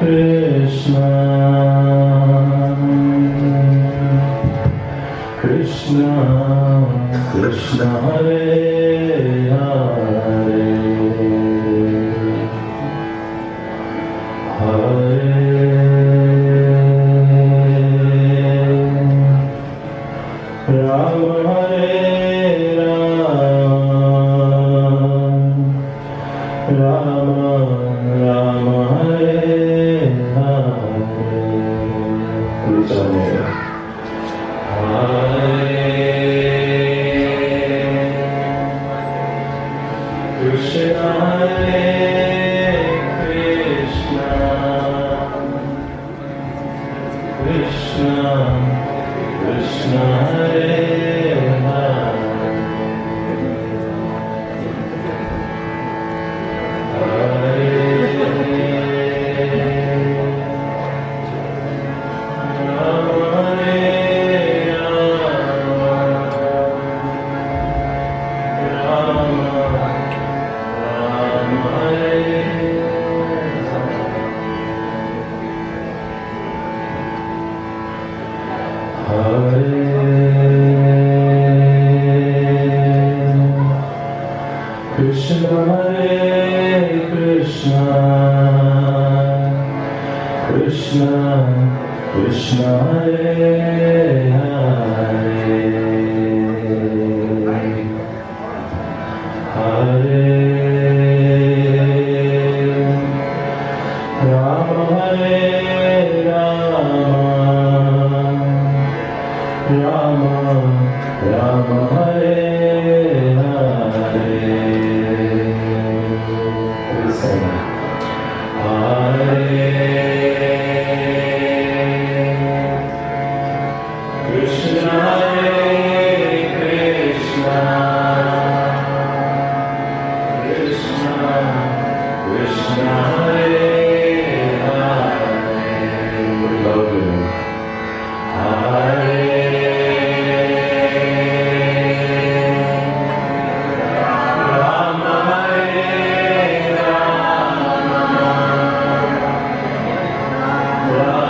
Krishna, Krishna, Krishna, Hare Hare, Hare Rama, Hare Rama, Rama, Hare Hare. Krishna, Hare Krishna, Krishna, Krishna, Hare Krishna, Hare Krishna, Krishna, Krishna, Hare Hare, Hare Rama, Hare Rama, Rama, Hare Hare. Krishna, Hare Krishna, Krishna, Krishna, Hare Hare, Hare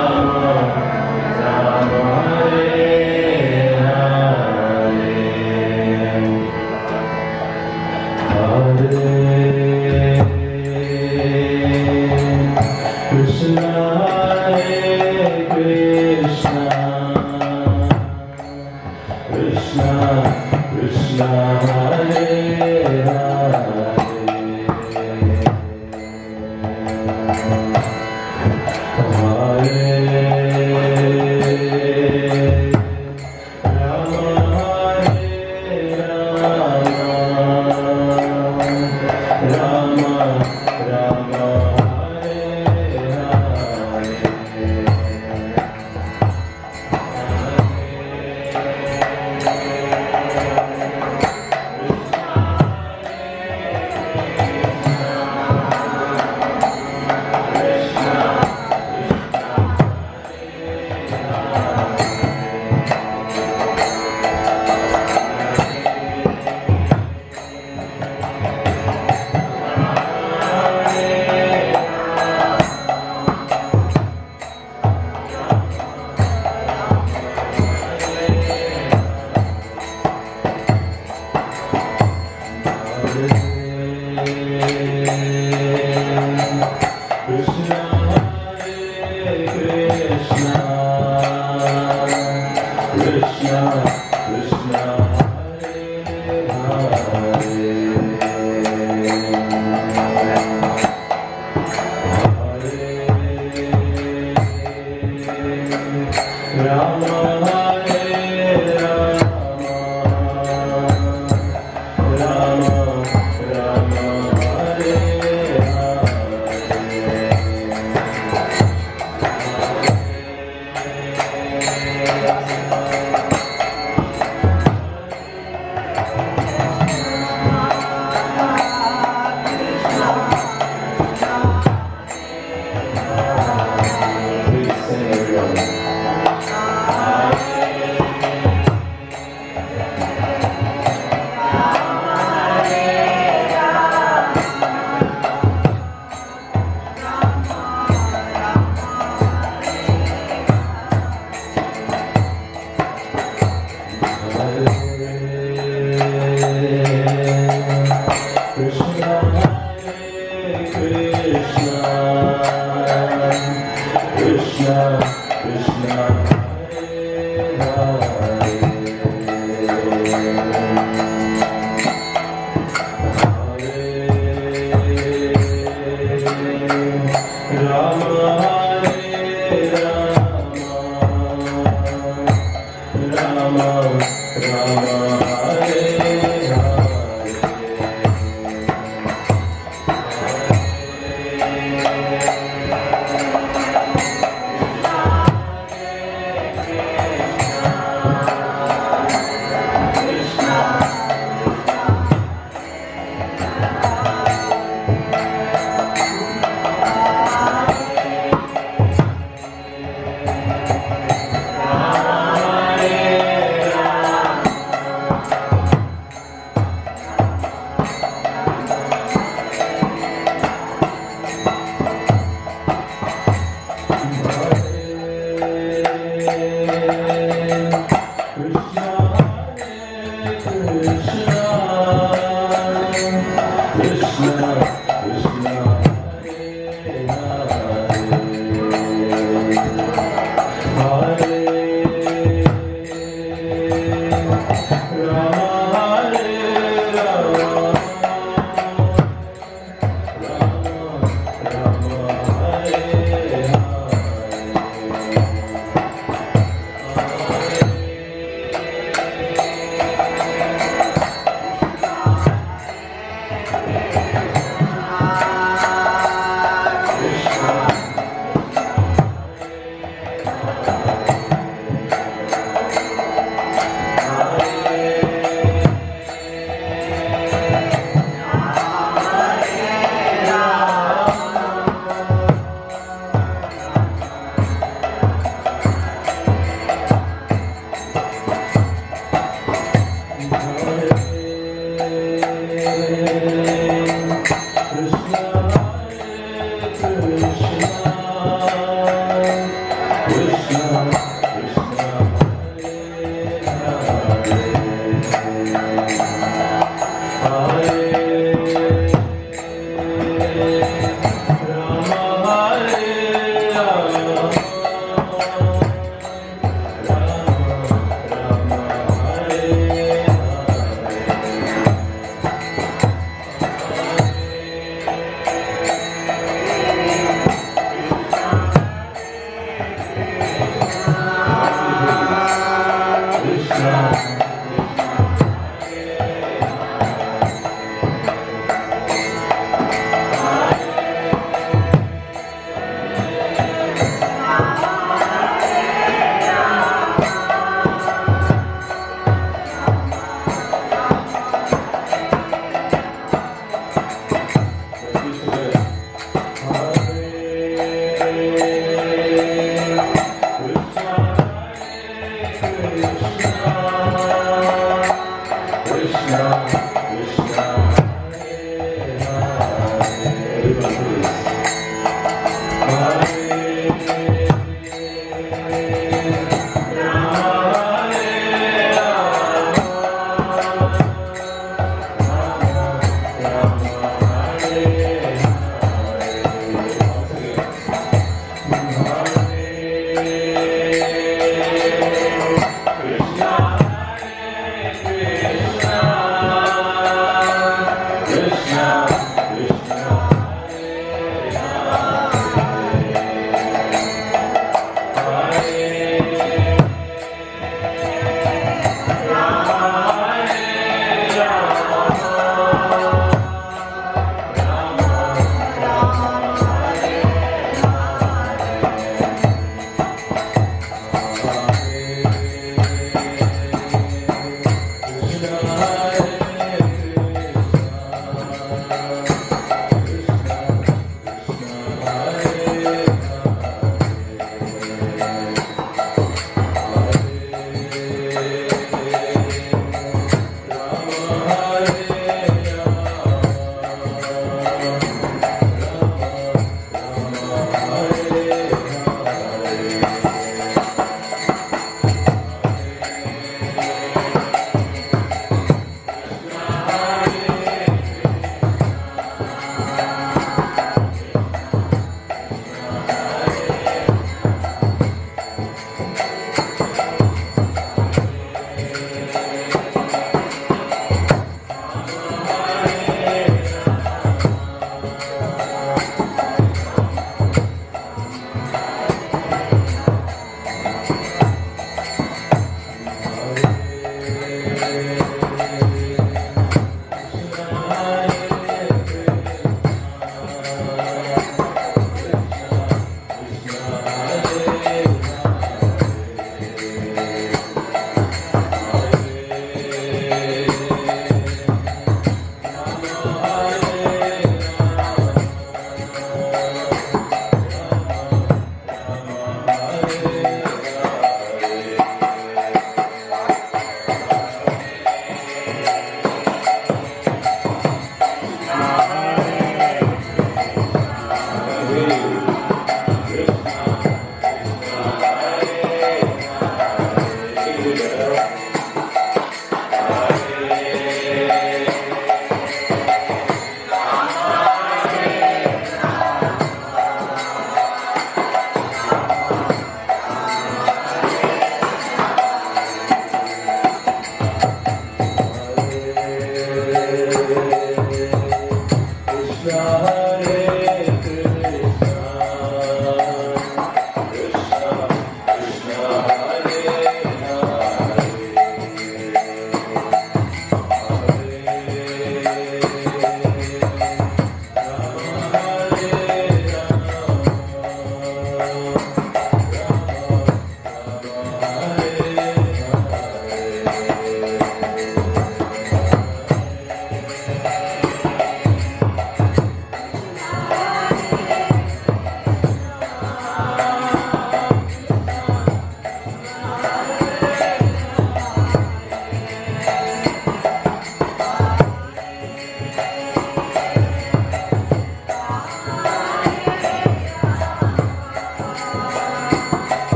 Rama, Hare Krishna, Hare Krishna, Krishna, Krishna, Hare Hare,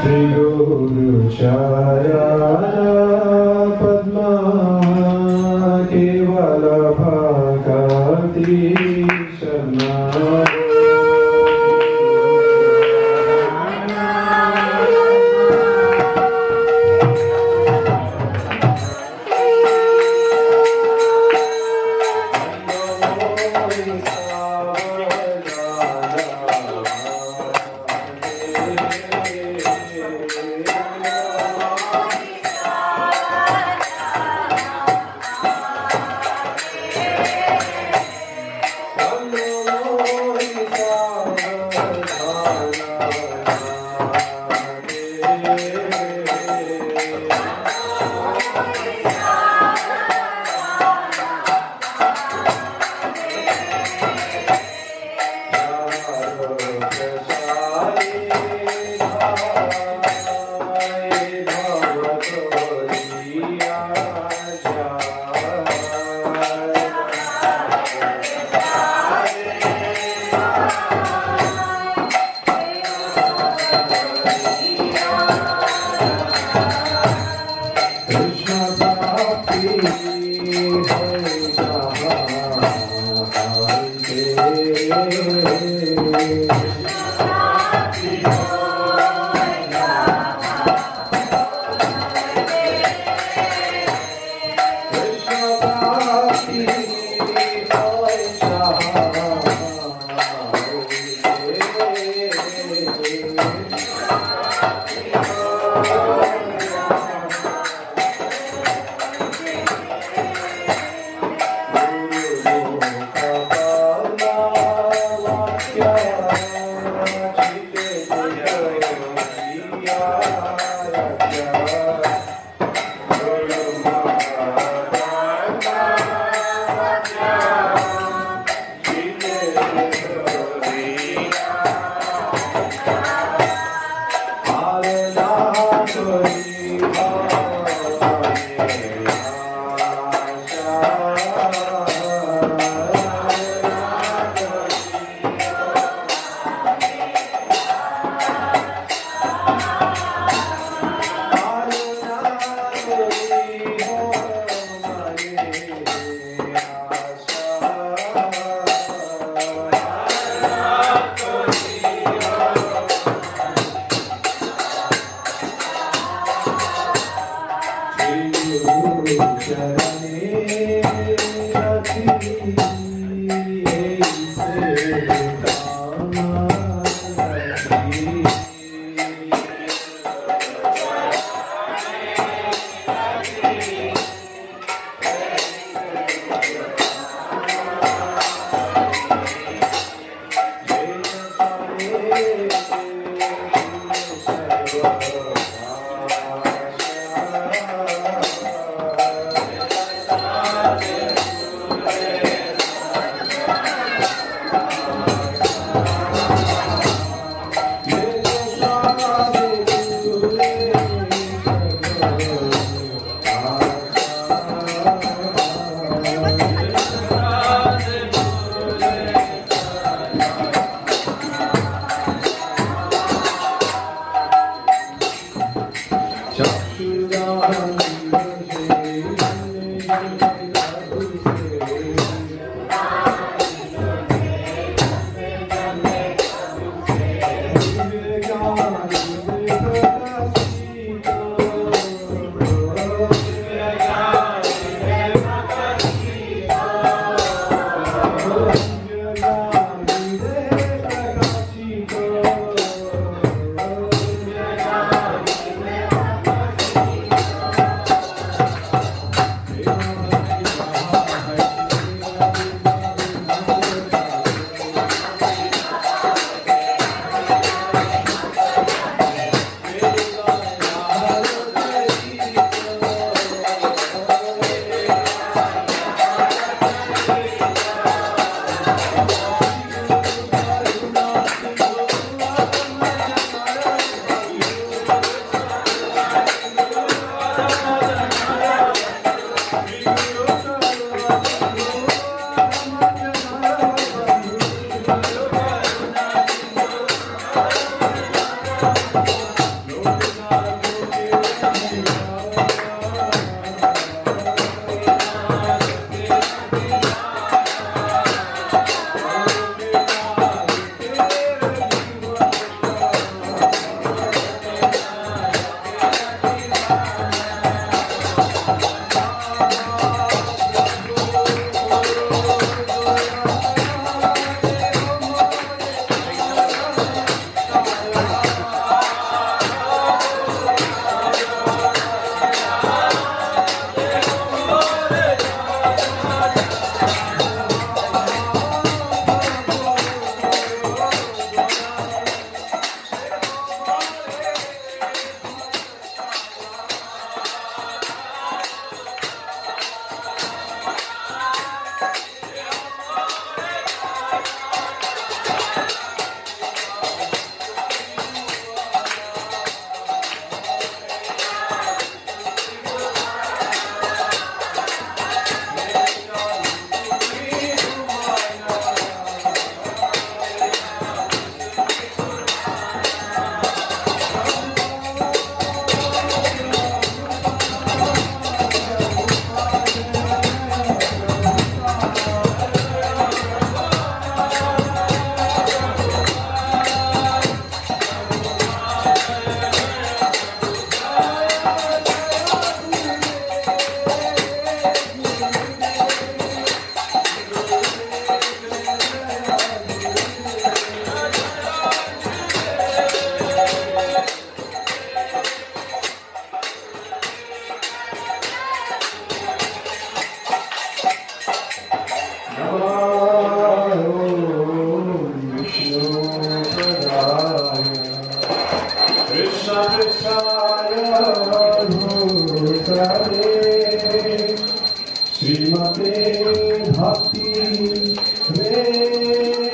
Shri Guru Chayana Padma Kevala Bhakati Sharma Srimate Bhakti Vedanta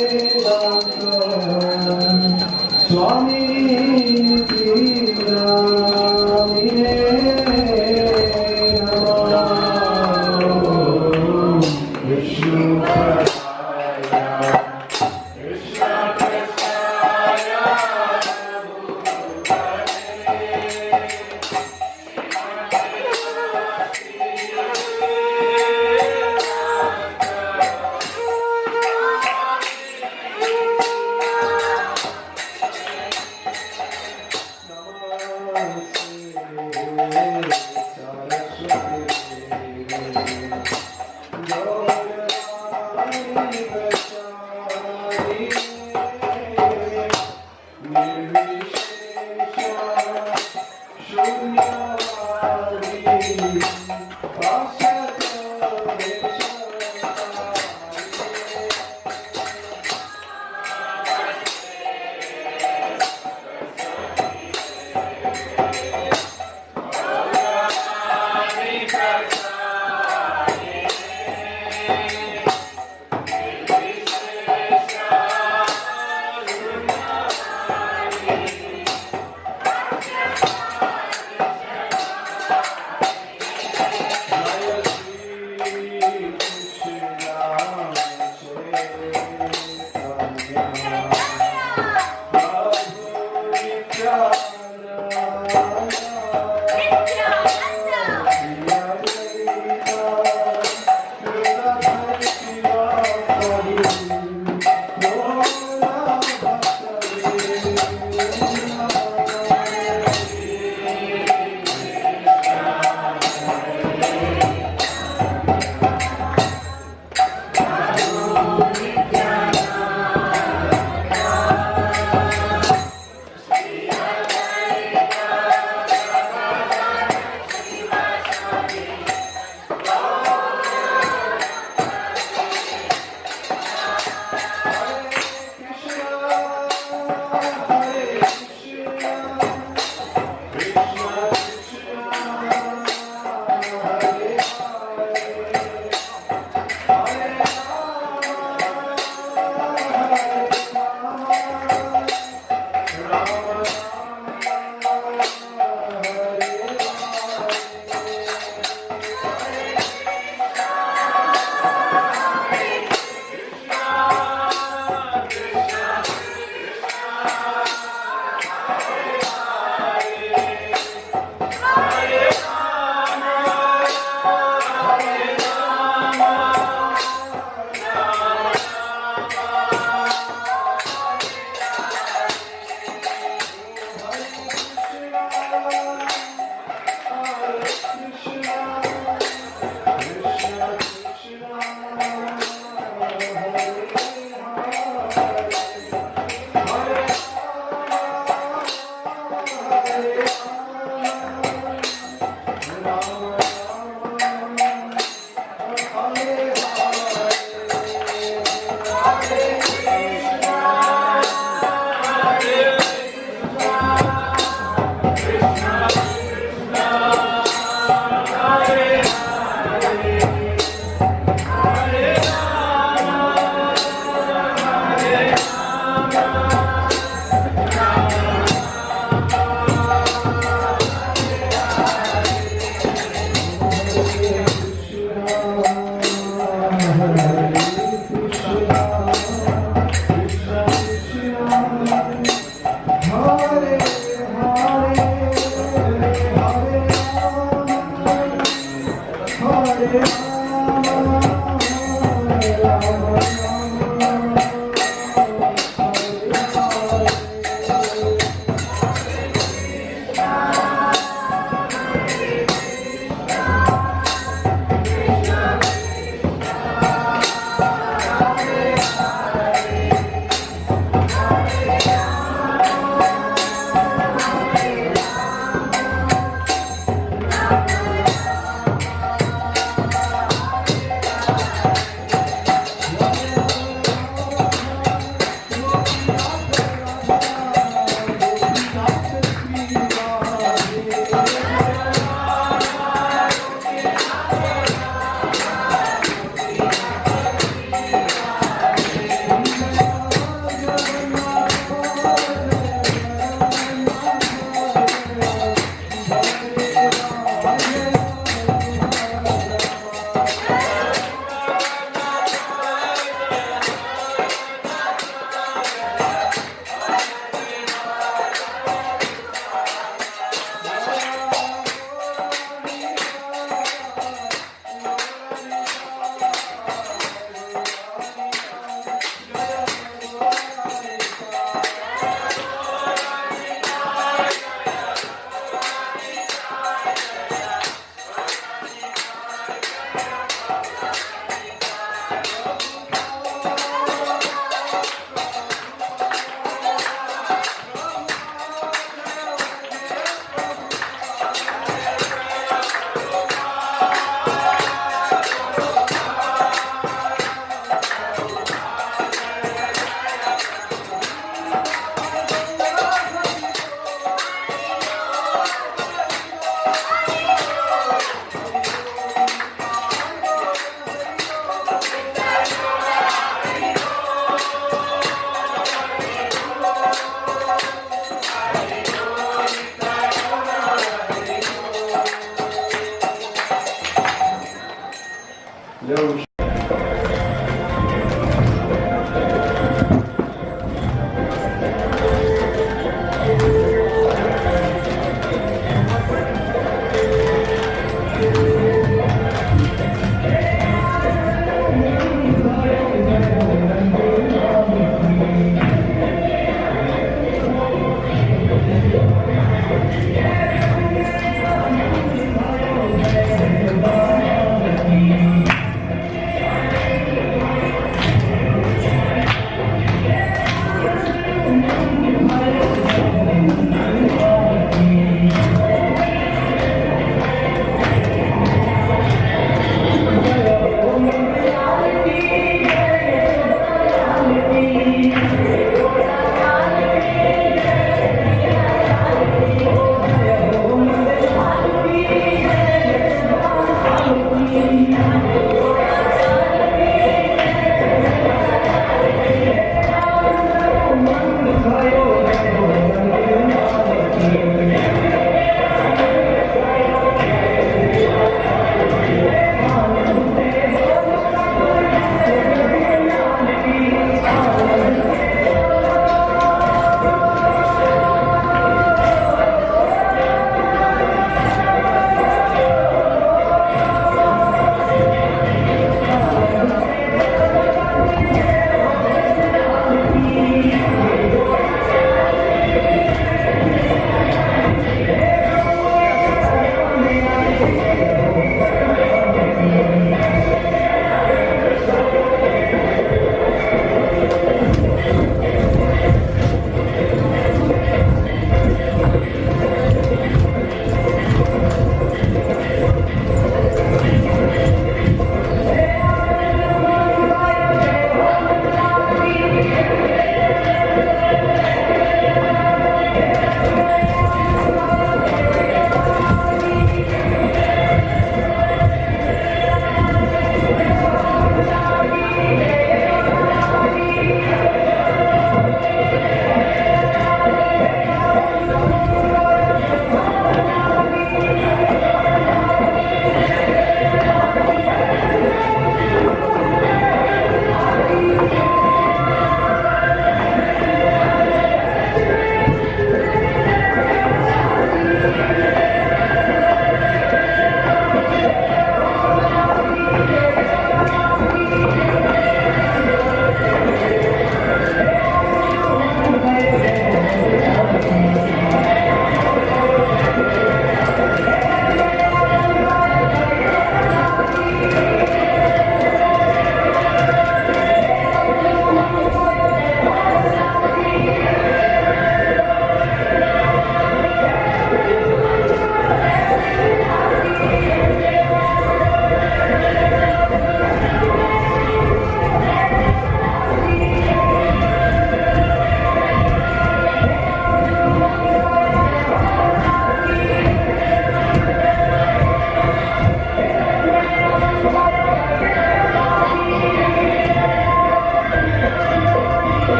Swami Namine Namah Vishnu Padaya Krishna Krishna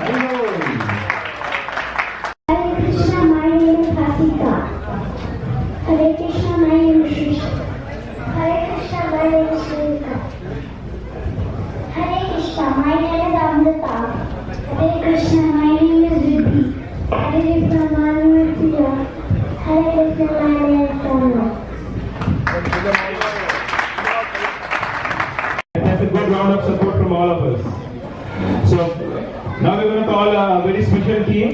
Hare Krishna, my name is Hasika. Hare Krishna, my name is Shrisha. Hare Krishna, my name is Shrika. Hare Krishna, my name is Amrita. Hare Krishna, my name is Riddhi. Hare Krishna, my name is Priya. Hare Krishna, my name is Tanna. That's a good round of support from all of us. So now we're going to call a very special team.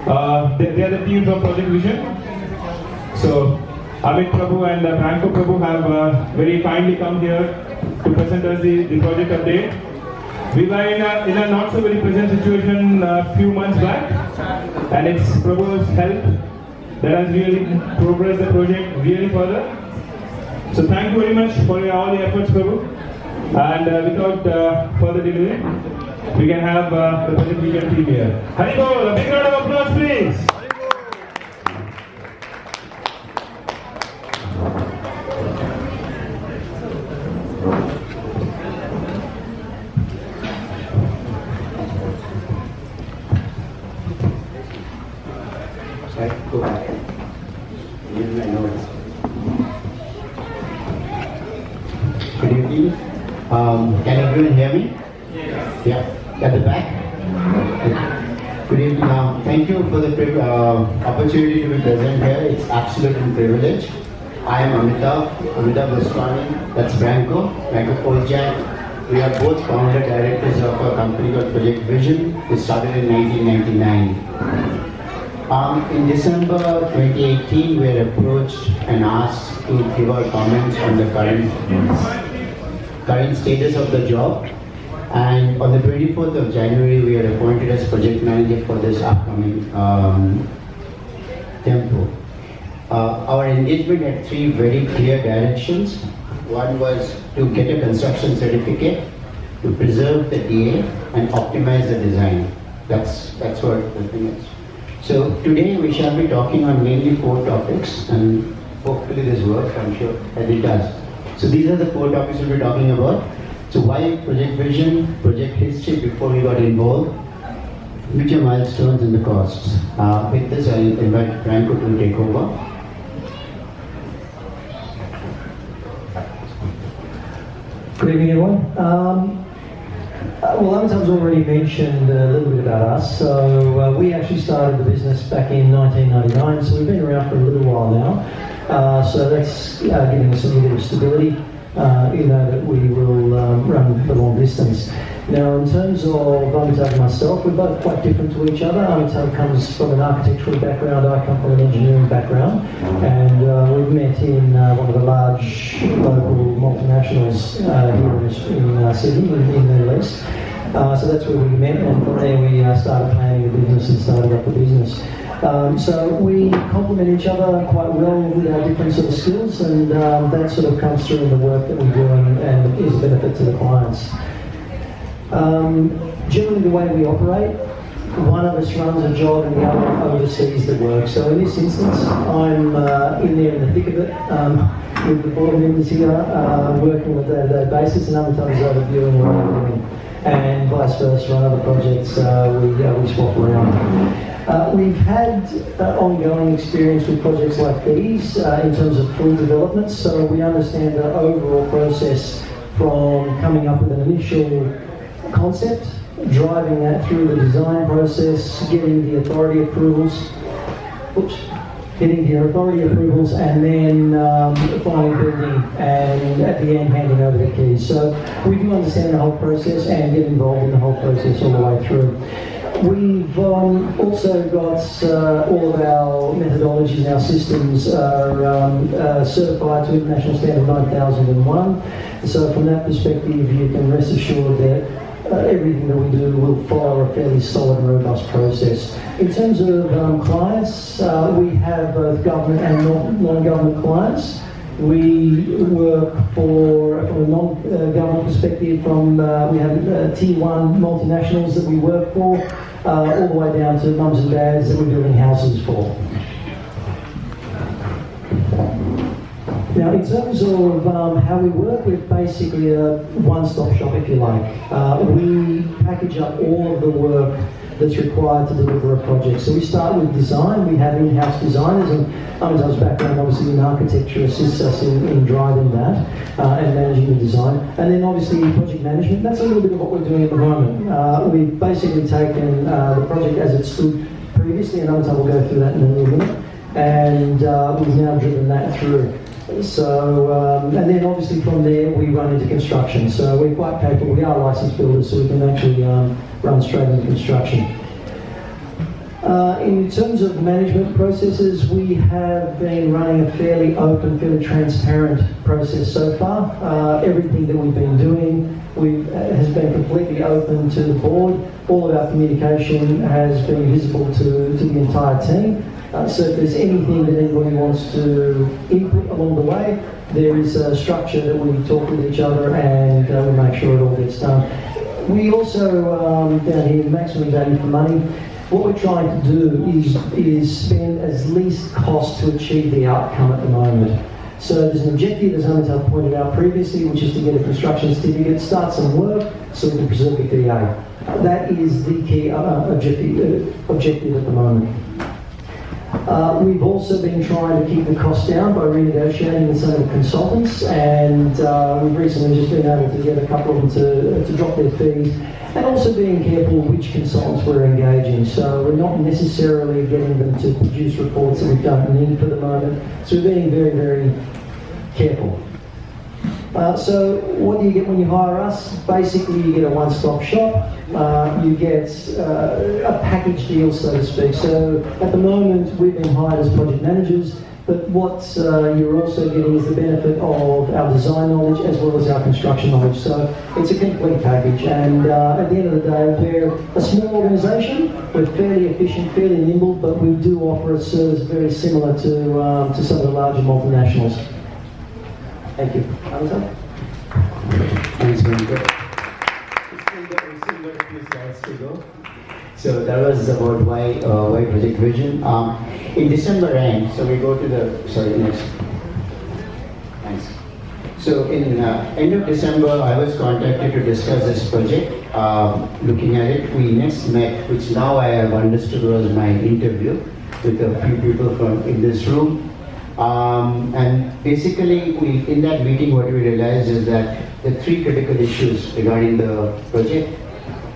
They are the team from Project Vision. So Amit Prabhu and Franco Prabhu have very kindly come here to present us the project update. We were in a not so very pleasant situation a few months back, and it's Prabhu's help that has really progressed the project really further. So thank you very much for all the efforts, Prabhu. And without further delay, we can have the Project Vision team here. Hari Bol, a big round of applause, please. Go back. Use my notes. Good evening. Can everyone hear me? Yeah. At the back? Good evening. Thank you for the opportunity to be present here. It's absolute privilege. I am Amitabh Goswami. That's Franco Poljak. We are both founder directors of a company called Project Vision. We started in 1999. In December 2018, we were approached and asked to give our comments on the current status of the job. And on the 24th of January, we are appointed as project manager for this upcoming tempo. Our engagement had three very clear directions. One was to get a construction certificate, to preserve the DA, and optimize the design. That's what the thing is. So today we shall be talking on mainly 4 topics, and hopefully this works, I'm sure that it does. So these are the 4 topics we'll be talking about. So why Project Vision, project history before we got involved, future milestones and the costs. With this I'll invite Franco to take over. Good evening, everyone. Well, Amitabh's already mentioned a little bit about us. So we actually started the business back in 1999, so we've been around for a little while now. So that's giving us a little bit of stability, you know that we will run the long distance. Now, in terms of Amitabh and myself, we're both quite different to each other. Amitabh comes from an architectural background, I come from an engineering background, and we've met in one of the large local multinationals here in Sydney, in the Middle East. So that's where we met, and from there we started planning the business and started up the business. So we complement each other quite well with our different sort of skills, and that sort of comes through in the work that we do and is a benefit to the clients. Generally the way we operate, one of us runs a job and the other oversees the work. So in this instance, I'm in there in the thick of it with the board members here, working on a day-to-day basis, and other times overviewing what I'm doing. And vice versa on other projects, we swap around. We've had ongoing experience with projects like these in terms of full development, so we understand the overall process from coming up with an initial concept, driving that through the design process, getting the authority approvals, and then finally building, and at the end handing over the keys. So we do understand the whole process and get involved in the whole process all the way through. We've also got all of our methodologies and our systems are certified to International Standard 9001. So from that perspective, you can rest assured that everything that we do will follow a fairly solid and robust process. In terms of clients, we have both government and non-government clients. We work from a non-government perspective, we have tier 1 multinationals that we work for, all the way down to mums and dads that we're building houses for. Now, in terms of how we work, we're basically a one-stop shop, if you like. We package up all of the work that's required to deliver a project. So we start with design. We have in-house designers, and Amitabh's background, obviously in architecture, assists us in driving that and managing the design. And then obviously project management. That's a little bit of what we're doing at the moment. We've basically taken the project as it stood previously, and Amitabh will go through that in a little minute. And we've now driven that through. So, and then obviously from there we run into construction. So we're quite capable. We are licensed builders, so we can actually run straight into construction. In terms of management processes, we have been running a fairly open, fairly transparent process so far. Everything that we've been doing has been completely open to the board. All of our communication has been visible to the entire team. So if there's anything that anybody wants to input along the way, there is a structure that we talk with each other and we make sure it all gets done. We also, down here, maximum value for money. What we're trying to do is spend as least cost to achieve the outcome at the moment. So there's an objective, as Amitabh pointed out previously, which is to get a construction certificate, start some work so we can preserve the DA. That is the key objective at the moment. We've also been trying to keep the cost down by renegotiating with some of the consultants, and we've recently just been able to get a couple of them to drop their fees, and also being careful which consultants we're engaging. So we're not necessarily getting them to produce reports that we don't need for the moment. So we're being very, very careful. So what do you get when you hire us? Basically, you get a one-stop shop. You get a package deal, so to speak. So at the moment, we've been hired as project managers, but what you're also getting is the benefit of our design knowledge as well as our construction knowledge. So it's a complete package. And at the end of the day, we're a small organisation. We're fairly efficient, fairly nimble, but we do offer a service very similar to some of the larger multinationals. Thank you. Amitabh? Thanks, Venkata. We still got a few slides to go. So that was about why Project Vision. In December end, so we go to the, sorry, next. Thanks. So in end of December, I was contacted to discuss this project. Looking at it, we next met, which now I have understood was my interview with a few people from in this room. And basically, in that meeting, what we realized is that the three critical issues regarding the project.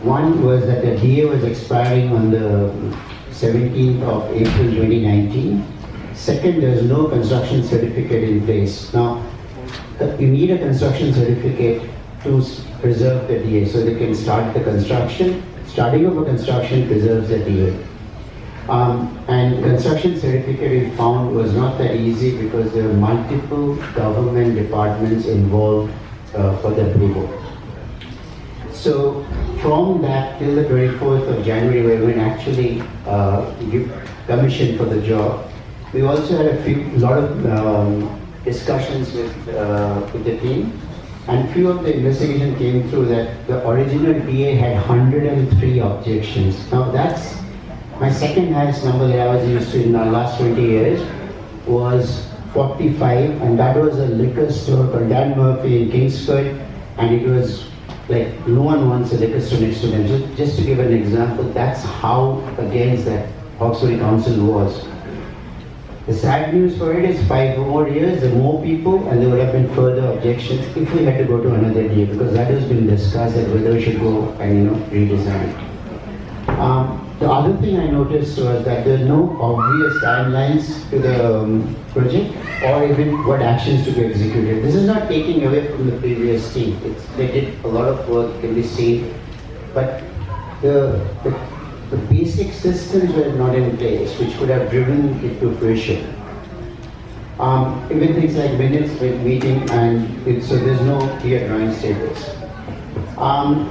One was that the DA was expiring on the 17th of April 2019. Second, there's no construction certificate in place. Now, you need a construction certificate to preserve the DA so they can start the construction. Starting of a construction preserves the DA. And construction certificate we found was not that easy because there were multiple government departments involved for the approval. So from that till the 24th of January, where we actually give commission for the job, we also had a lot of discussions with the team, and few of the investigation came through that the original DA had 103 objections. Now that's my second highest number that I was used to in the last 20 years was 45, and that was a liquor store called Dan Murphy in Kingsford, and it was like no one wants a liquor store next to them. So just to give an example, that's how against that Hawkesbury Council was. The sad news for it is 5 more years, there are more people, and there would have been further objections if we had to go to another DA, because that has been discussed that whether we should go and redesign it. The other thing I noticed was that there are no obvious timelines to the project or even what actions to be executed. This is not taking away from the previous team. They did a lot of work, can be seen, but the basic systems were not in place, which could have driven it to fruition. Even things like minutes with meeting, and so there's no clear drawing status.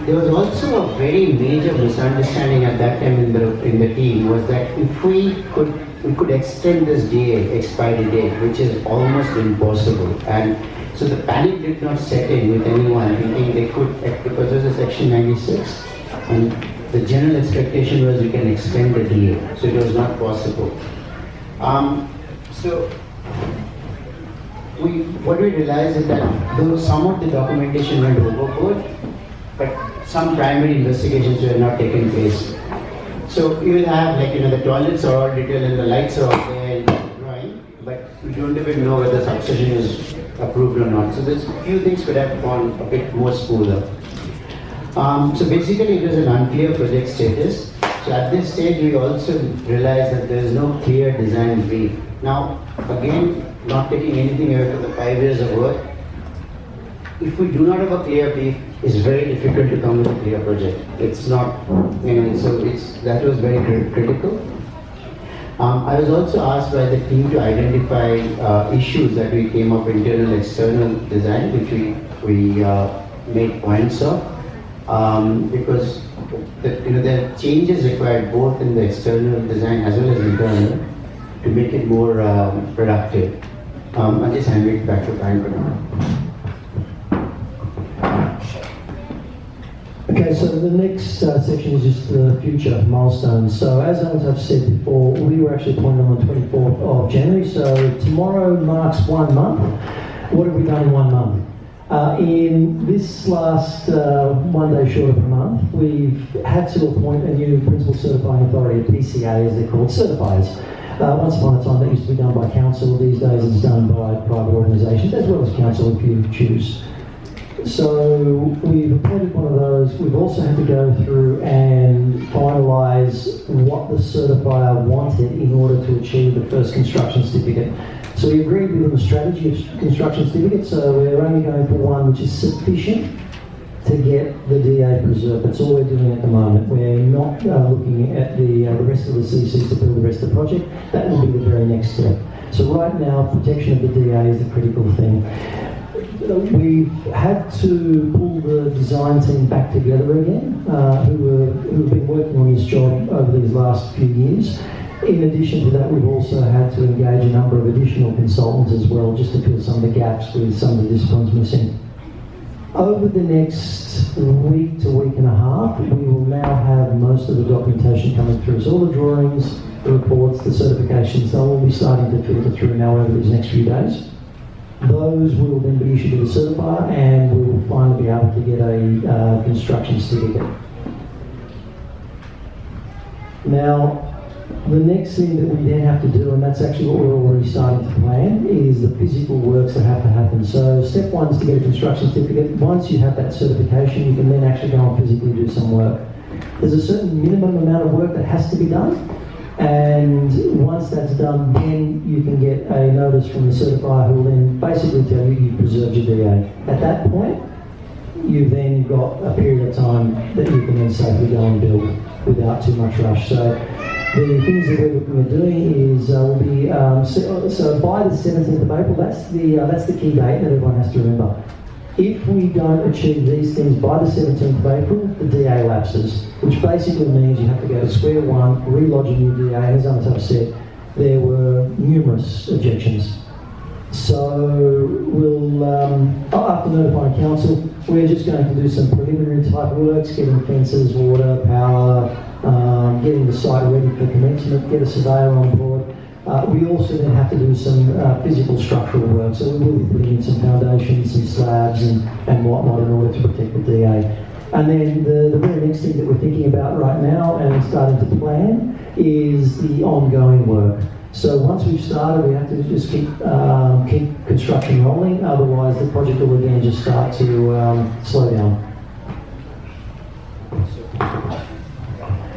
There was also a very major misunderstanding at that time in the team was that if we could extend this DA expiry date, which is almost impossible, and so the panic did not set in with anyone thinking they could, because this is Section 96, and the general expectation was we can extend the DA, so it was not possible. So what we realized is that though some of the documentation went overboard, but some primary investigations were not taking place. So you will have, like, the toilets are all detailed and the lights are all there in the drawing, but we don't even know whether the substation is approved or not. So there's a few things could have gone a bit more smoother. So basically it was an unclear project status. So at this stage we also realized that there is no clear design brief. Now again, not taking anything away from the 5 years of work, if we do not have a clear brief, it's very difficult to come with a clear project. It's not, so that was very critical. I was also asked by the team to identify issues that we came up internal, external design, which we made points of, because there are changes required both in the external design as well as internal to make it more productive. I'll just hand it back to Brian for now. Okay, so the next section is just the future milestones. So as I've said before, we were actually appointed on the 24th of January, so tomorrow marks 1 month. What have we done in 1 month? In this last 1 day short of a month, we've had to appoint a new Principal Certifying Authority, a PCA as they're called, certifiers. Once upon a time that used to be done by council, these days it's done by private organisations, as well as council if you choose. So we've appointed one of those. We've also had to go through and finalise what the certifier wanted in order to achieve the first construction certificate. So we agreed with them a strategy of construction certificate, so we're only going for one which is sufficient to get the DA preserved. That's all we're doing at the moment. We're not looking at the rest of the CCs to build the rest of the project. That will be the very next step. So right now, protection of the DA is the critical thing. We've had to pull the design team back together again, who've been working on this job over these last few years. In addition to that, we've also had to engage a number of additional consultants as well, just to fill some of the gaps with some of the disciplines missing. Over the next week to week and a half, we will now have most of the documentation coming through. So all the drawings, the reports, the certifications, they'll all be starting to filter through now over these next few days. Those will then be issued to the certifier, and we will finally be able to get a construction certificate. Now, the next thing that we then have to do, and that's actually what we're already starting to plan, is the physical works that have to happen. So step one is to get a construction certificate. Once you have that certification, you can then actually go and physically do some work. There's a certain minimum amount of work that has to be done, and once that's done, then you can get a notice from the certifier who will then basically tell you you've preserved your DA. At that point, you've then got a period of time that you can then safely go and build without too much rush. So the things that we're looking at doing is will be so by the 17th of April. That's the key date that everyone has to remember. If we don't achieve these things by the 17th of April, the DA lapses, which basically means you have to go to square one, relodge a new DA, and as I've said, there were numerous objections. So we'll, after notifying council, we're just going to do some preliminary type works, getting fences, water, power, getting the site ready for commencement, get a surveyor on board. We also then have to do some physical structural work, so we will be putting in some foundations, some slabs and whatnot in order to protect the DA. And then the very next thing that we're thinking about right now and starting to plan is the ongoing work. So once we've started, we have to just keep construction rolling, otherwise the project will again just start to slow down.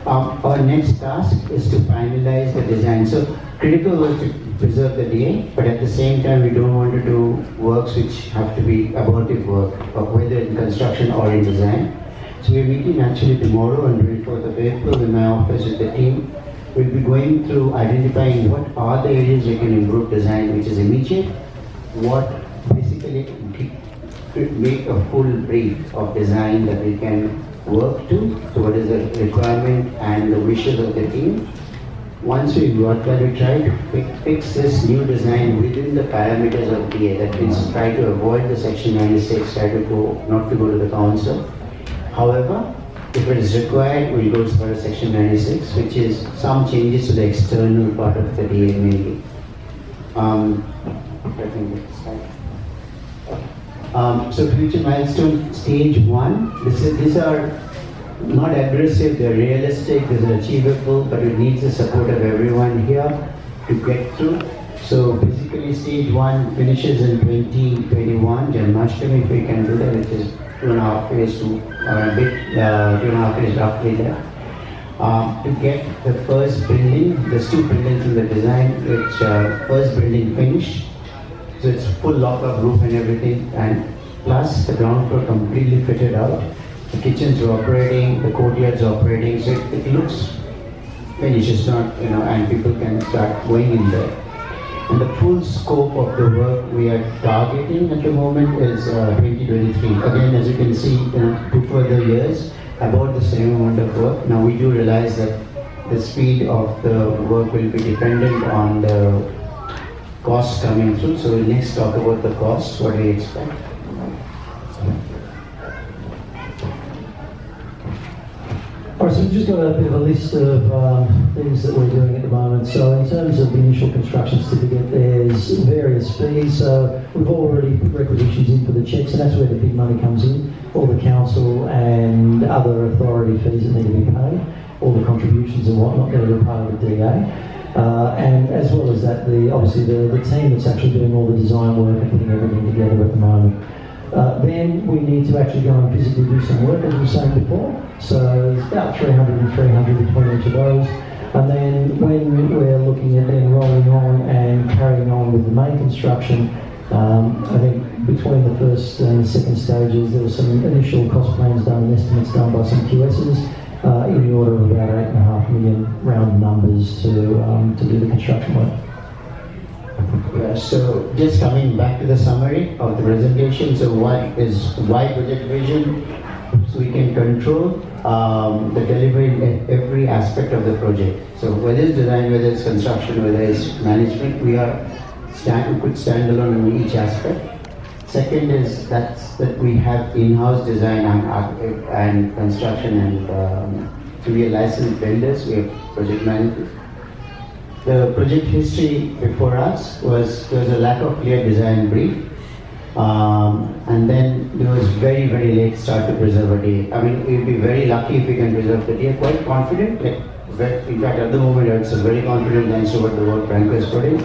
Our next task is to finalize the design. So critical was to preserve the DA, but at the same time we don't want to do works which have to be abortive work, whether in construction or in design. So we're meeting actually tomorrow on 24th of April in my office with the team. We'll be going through identifying what are the areas we can improve design which is immediate, what basically could make a full brief of design that we can work to, so what is the requirement and the wishes of the team. Once we got that, we try to fix this new design within the parameters of DA. That means try to avoid the section 96, try to not to go to the council. However, if it is required, we'll go for a section 96, which is some changes to the external part of the DA mainly. So future milestone stage 1. These are not aggressive, they're realistic, these are achievable, but it needs the support of everyone here to get through. So basically stage 1 finishes in 2021, Janmashtami, if we can do that, which is 2.5 years to a bit, 2.5 years roughly there. To get the first building, there's 2 buildings in the design, which first building finished. So it's full lock-up roof and everything, and plus the ground floor completely fitted out. The kitchens are operating, the courtyards are operating, so it looks finished. It's not, and people can start going in there. And the full scope of the work we are targeting at the moment is 2023. Again, as you can see, 2 further years, about the same amount of work. Now we do realize that the speed of the work will be dependent on the costs coming through. So we'll next talk about the costs, what we expect. Alright, so we've just got a bit of a list of things that we're doing at the moment. So in terms of the initial construction certificate, there's various fees. So we've already put requisitions in for the checks, and that's where the big money comes in. All the council and other authority fees that need to be paid, all the contributions and whatnot that are part of the DA. And as well as that, obviously the team that's actually doing all the design work and putting everything together at the moment. Then we need to actually go and physically do some work, as we were saying before. So it's about 300 and 300 between each of those. And then when we're looking at then rolling on and carrying on with the main construction, I think between the first and the second stages, there were some initial cost plans done and estimates done by some QSs in the order of about 8.5 million round numbers to do the construction work. Yeah, so just coming back to the summary of the presentation, so why project vision? So we can control the delivery in every aspect of the project. So whether it's design, whether it's construction, whether it's management, we could stand alone in each aspect. Second is that we have in-house design and construction, and we are licensed builders, we have project managers. The project history before us there was a lack of clear design brief, and then there was very, very late start to preserve a DA. I mean, we'd be very lucky if we can preserve the DA. Quite confident, in fact at the moment I'm very confident thanks to what the work Branko is putting,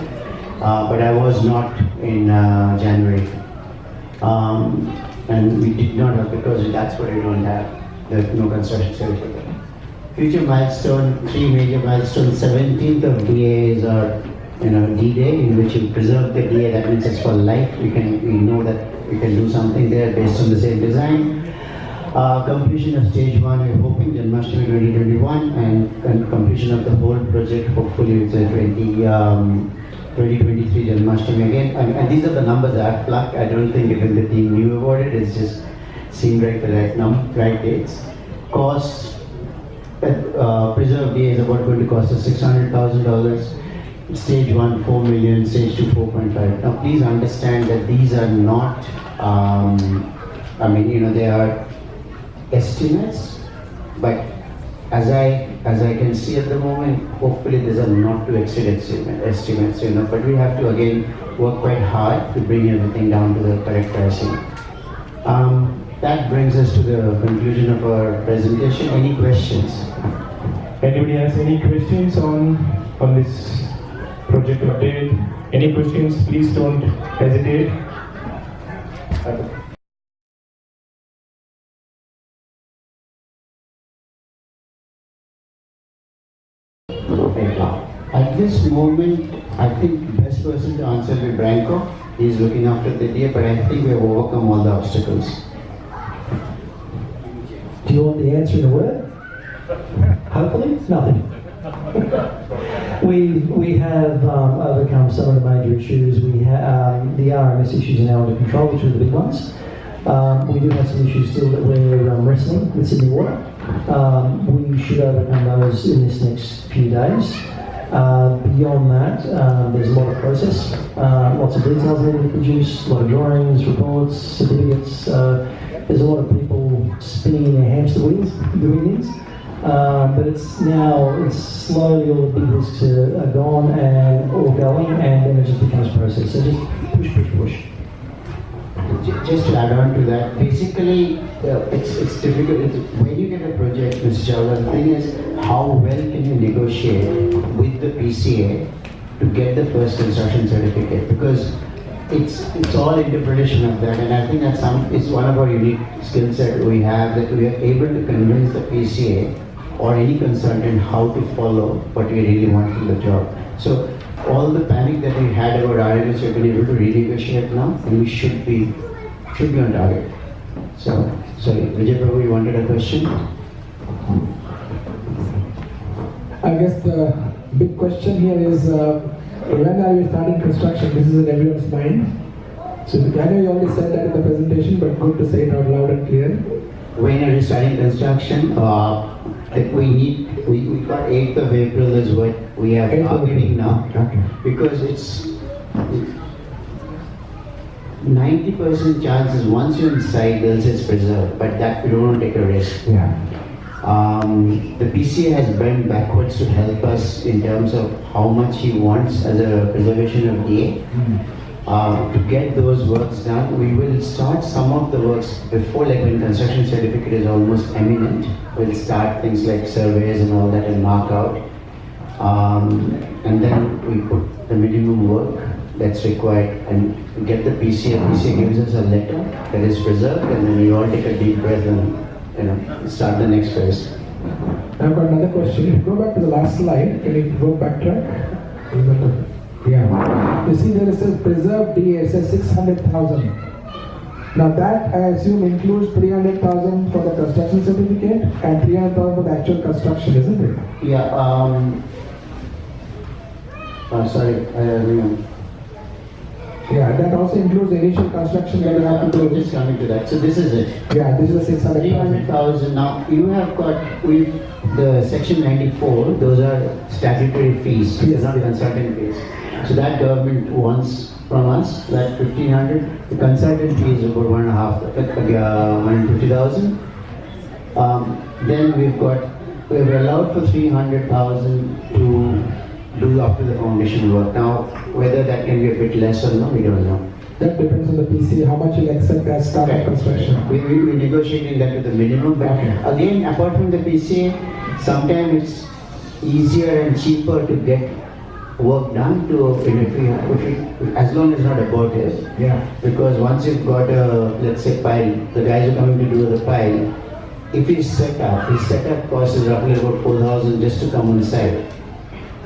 but I was not in January. And we did not have, because that's what we don't have, there's no construction certificate. Future milestone, 3 major milestones. 17th of DA is our D-Day, in which we preserve the DA. That means it's for life. We know that we can do something there based on the same design. Completion of stage 1, we're hoping Janmashtami 2021, and completion of the whole project hopefully with the 2023 Janmashtami again. And these are the numbers I've plucked. I don't think even the team knew about it. It's just seemed like the right dates. Costs. Preserve DA is about going to cost us $600,000. Stage 1, 4 million, stage 2, 4.5. Now please understand that these are not, they are estimates, but as I can see at the moment, hopefully these are not to exceed estimates, but we have to again work quite hard to bring everything down to the correct pricing. That brings us to the conclusion of our presentation. Any questions? Anybody has any questions on this project update? Any questions? Please don't hesitate. At this moment, I think the best person to answer will be Branko. He's looking after the DA, but I think we have overcome all the obstacles. Do you want the answer in a word? Hopefully, nothing. We have overcome some of the major issues. We have the RMS issues are now under control, which were the big ones. We do have some issues still that we're wrestling with Sydney Water. We should overcome those in this next few days. Beyond that, there's a lot of process, lots of details needed to produce, a lot of drawings, reports, certificates. There's a lot of people spinning in their hamster wheels doing things. But it's slowly all the big risks are gone and all going, and then it just becomes process. So just push. Just to add on to that, basically it's difficult. When you get a project, Mr. Chawla, the thing is how well can you negotiate with the PCA to get the first construction certificate, because it's all interpretation of that, and I think it's one of our unique skill set we have, that we are able to convince the PCA or any consultant how to follow what we really want from the job. So all the panic that we had about RMS, we've been able to renegotiate now, and we should be on target. So, sorry, Vijay Prabhu, you wanted a question? I guess the big question here is, when are you starting construction? This is in everyone's mind. So I know you already said that in the presentation, but good to say it out loud and clear. When are you starting construction? We got 8th of April is what we are targeting now. Okay. Because it's 90% chances once you're inside, they'll say it's preserved, but that we don't want to take a risk. Yeah. The PCA has bent backwards to help us in terms of how much he wants as a preservation of DA. To get those works done, we will start some of the works before, like when construction certificate is almost imminent. We'll start things like surveys and all that and mark out. And then we put the minimum work that's required and get the PCA. PCA gives us a letter that is preserved, and then we all take a deep breath and start the next phase. I've got another question. If you go back to the last slide, can you go backtrack? Yeah. You see there it says preserved DA, it says 600,000. Now that I assume includes 300,000 for the construction certificate and 300,000 for the actual construction, isn't it? Yeah, sorry, I remember. Yeah, that also includes the initial construction that you have to do. Just coming to that. So this is it. Yeah, this is the 600,000. 300,000. Now you have got the section 94. Those are statutory fees. These are not consultant fees. So that government wants from us that 1,500. The consultant fee is about 150,000. Then we've allowed for 300,000 to do after the foundation work. Now, whether that can be a bit less or no, we don't know. That depends on the PCA, how much you'll accept as start of construction. We're negotiating that to the minimum, but again, apart from the PCA, sometimes it's easier and cheaper to get work done as long as not abortive. Yeah. Because once you've got a, let's say, pile, the guys are coming to do the pile, if his setup cost is roughly about 4,000 just to come on site.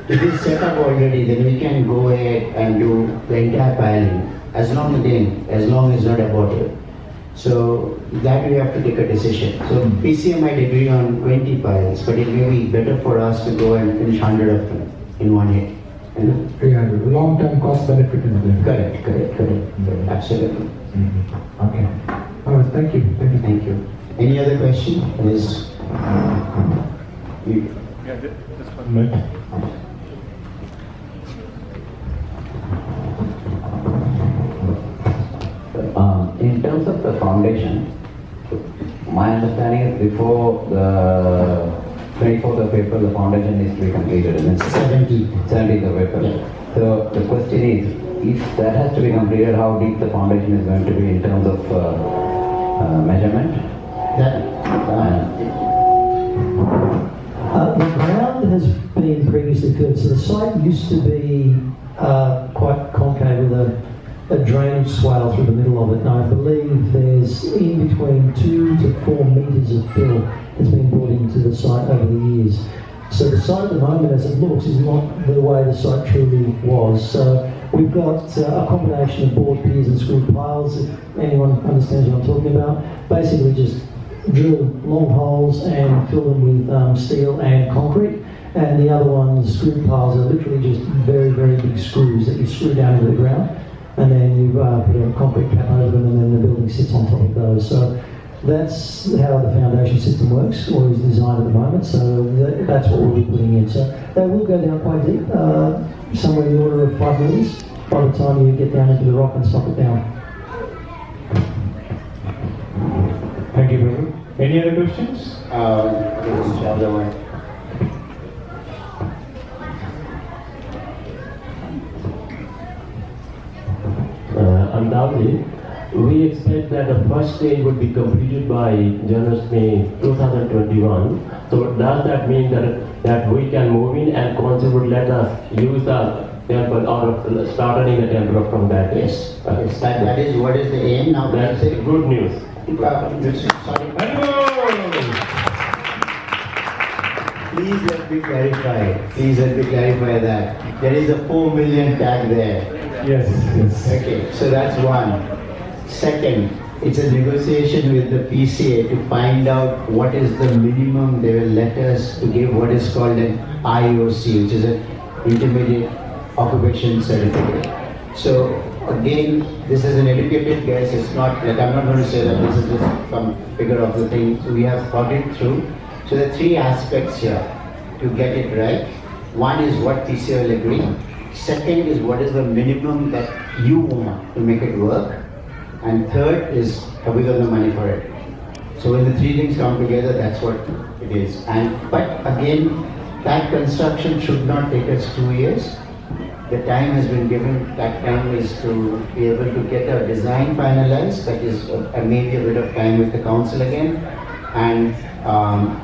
If it's set up already, then we can go ahead and do the entire piling, as long as not aborted. So that we have to take a decision. So PCA might agree on 20 piles, but it may be better for us to go and finish 100 of them in one hit. Yeah, long-term cost benefit is there. Correct. Absolutely. Okay. All right, thank you. Thank you. Any other question? Just 1 minute. In terms of the foundation, my understanding is before the 24th of April, the foundation needs to be completed, and it's 17th of April. Yeah. So the question is, if that has to be completed, how deep the foundation is going to be in terms of measurement? The ground has been previously filled, so the site used to be quite concave with a drainage swale through the middle of it. Now I believe there's in between 2 to 4 metres of fill has been brought into the site over the years. So the site at the moment, as it looks, is not the way the site truly was. So we've got a combination of board piers and screw piles, if anyone understands what I'm talking about. Basically just drill long holes and fill them with steel and concrete. And the other ones, screw piles, are literally just very, very big screws that you screw down into the ground. And then you put a concrete cap over them, and then the building sits on top of those. So that's how the foundation system works, or is designed at the moment. So that's what we'll be putting in. So they will go down quite deep, somewhere in the order of 5 metres by the time you get down into the rock and stop it down. Thank you, Brother. Any other questions? This is the other one. Undoubtedly, we expect that the first stage would be completed by January 2021. So does that mean that we can move in and council would let us use the temple or start running the temple from that day? Yes, that is what is the aim now. That's good news. Sorry. Please let me clarify. Please let me clarify that. There is a 4 million tag there. Yes, yes. Okay, so that's one. Second, it's a negotiation with the PCA to find out what is the minimum they will let us to give what is called an IOC, which is an intermediate occupation certificate. So again, this is an educated guess. It's not like I'm not going to say that this is just some figure of the thing. So we have thought it through. So there are three aspects here to get it right. One is what PCA will agree. Second is what is the minimum that you want to make it work. And third is, have we got the money for it? So when the three things come together, that's what it is. But again, that construction should not take us 2 years. The time has been given, that time is to be able to get a design finalized, that is maybe a bit of time with the council again. And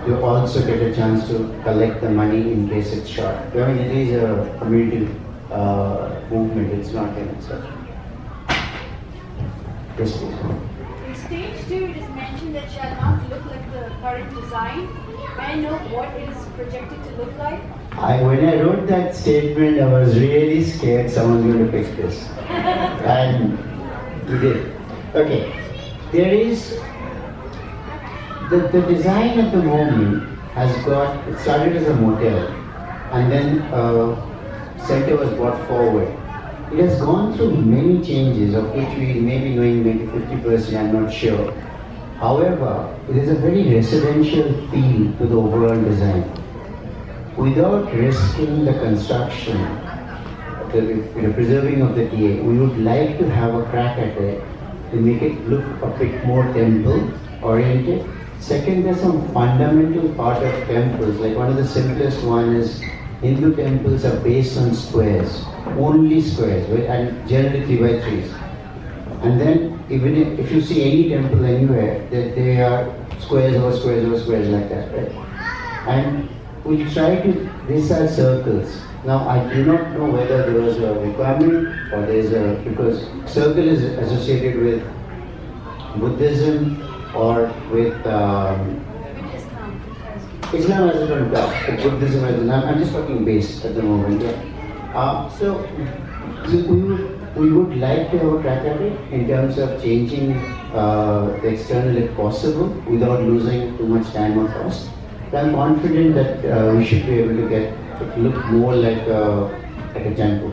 you also get a chance to collect the money in case it's short. I mean, it is a community movement, it's not in itself. Yes, please. In stage 2, it is mentioned that shall not look like the current design. May I know what is projected to look like? When I wrote that statement, I was really scared someone's going to pick this. And you did. Okay. There is the design at the moment has got, it started as a motel and then center was brought forward. It has gone through many changes, of which we may be knowing maybe 50%, I'm not sure. However, it is a very residential feel to the overall design. Without risking the construction, the preserving of the DA, we would like to have a crack at it to make it look a bit more temple-oriented. Second, there's some fundamental part of temples, like one of the simplest one is Hindu temples are based on squares, only squares, right? And generally 3 by 3s. And then even if you see any temple anywhere, they are squares over squares over squares like that, right? And we try to, these are circles. Now I do not know whether there was a requirement or there's a, because circle is associated with Buddhism or with Islam as it on top, Buddhism as I'm just talking base at the moment, yeah. So we would like to have a crack at it in terms of changing the external if possible without losing too much time or cost. But I'm confident that we should be able to get it look more like a temple.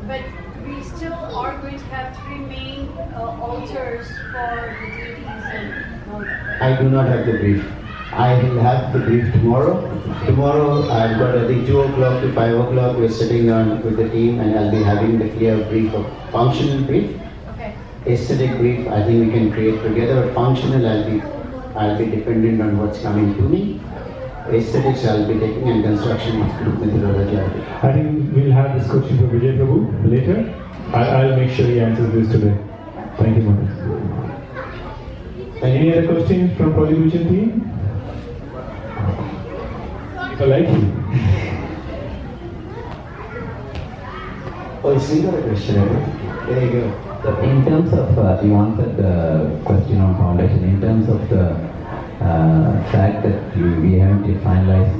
But we still are going to have 3 main altars for the deities and I do not have the brief. I will have the brief tomorrow. Tomorrow I've got I think 2 o'clock to 5 o'clock. We're sitting down with the team and I'll be having the clear brief of functional brief. Okay. Aesthetic brief I think we can create together, but functional I'll be dependent on what's coming to me. Aesthetics I'll be taking and construction methodology. I think we'll have this question for Vijay Prabhu later. I'll make sure he answers this today. Thank you, Marcus. Any other questions from prosecution team? I like you. Oh, you still got a question, right? There you go. So in terms of, you answered the question on foundation, in terms of the fact that we haven't yet finalized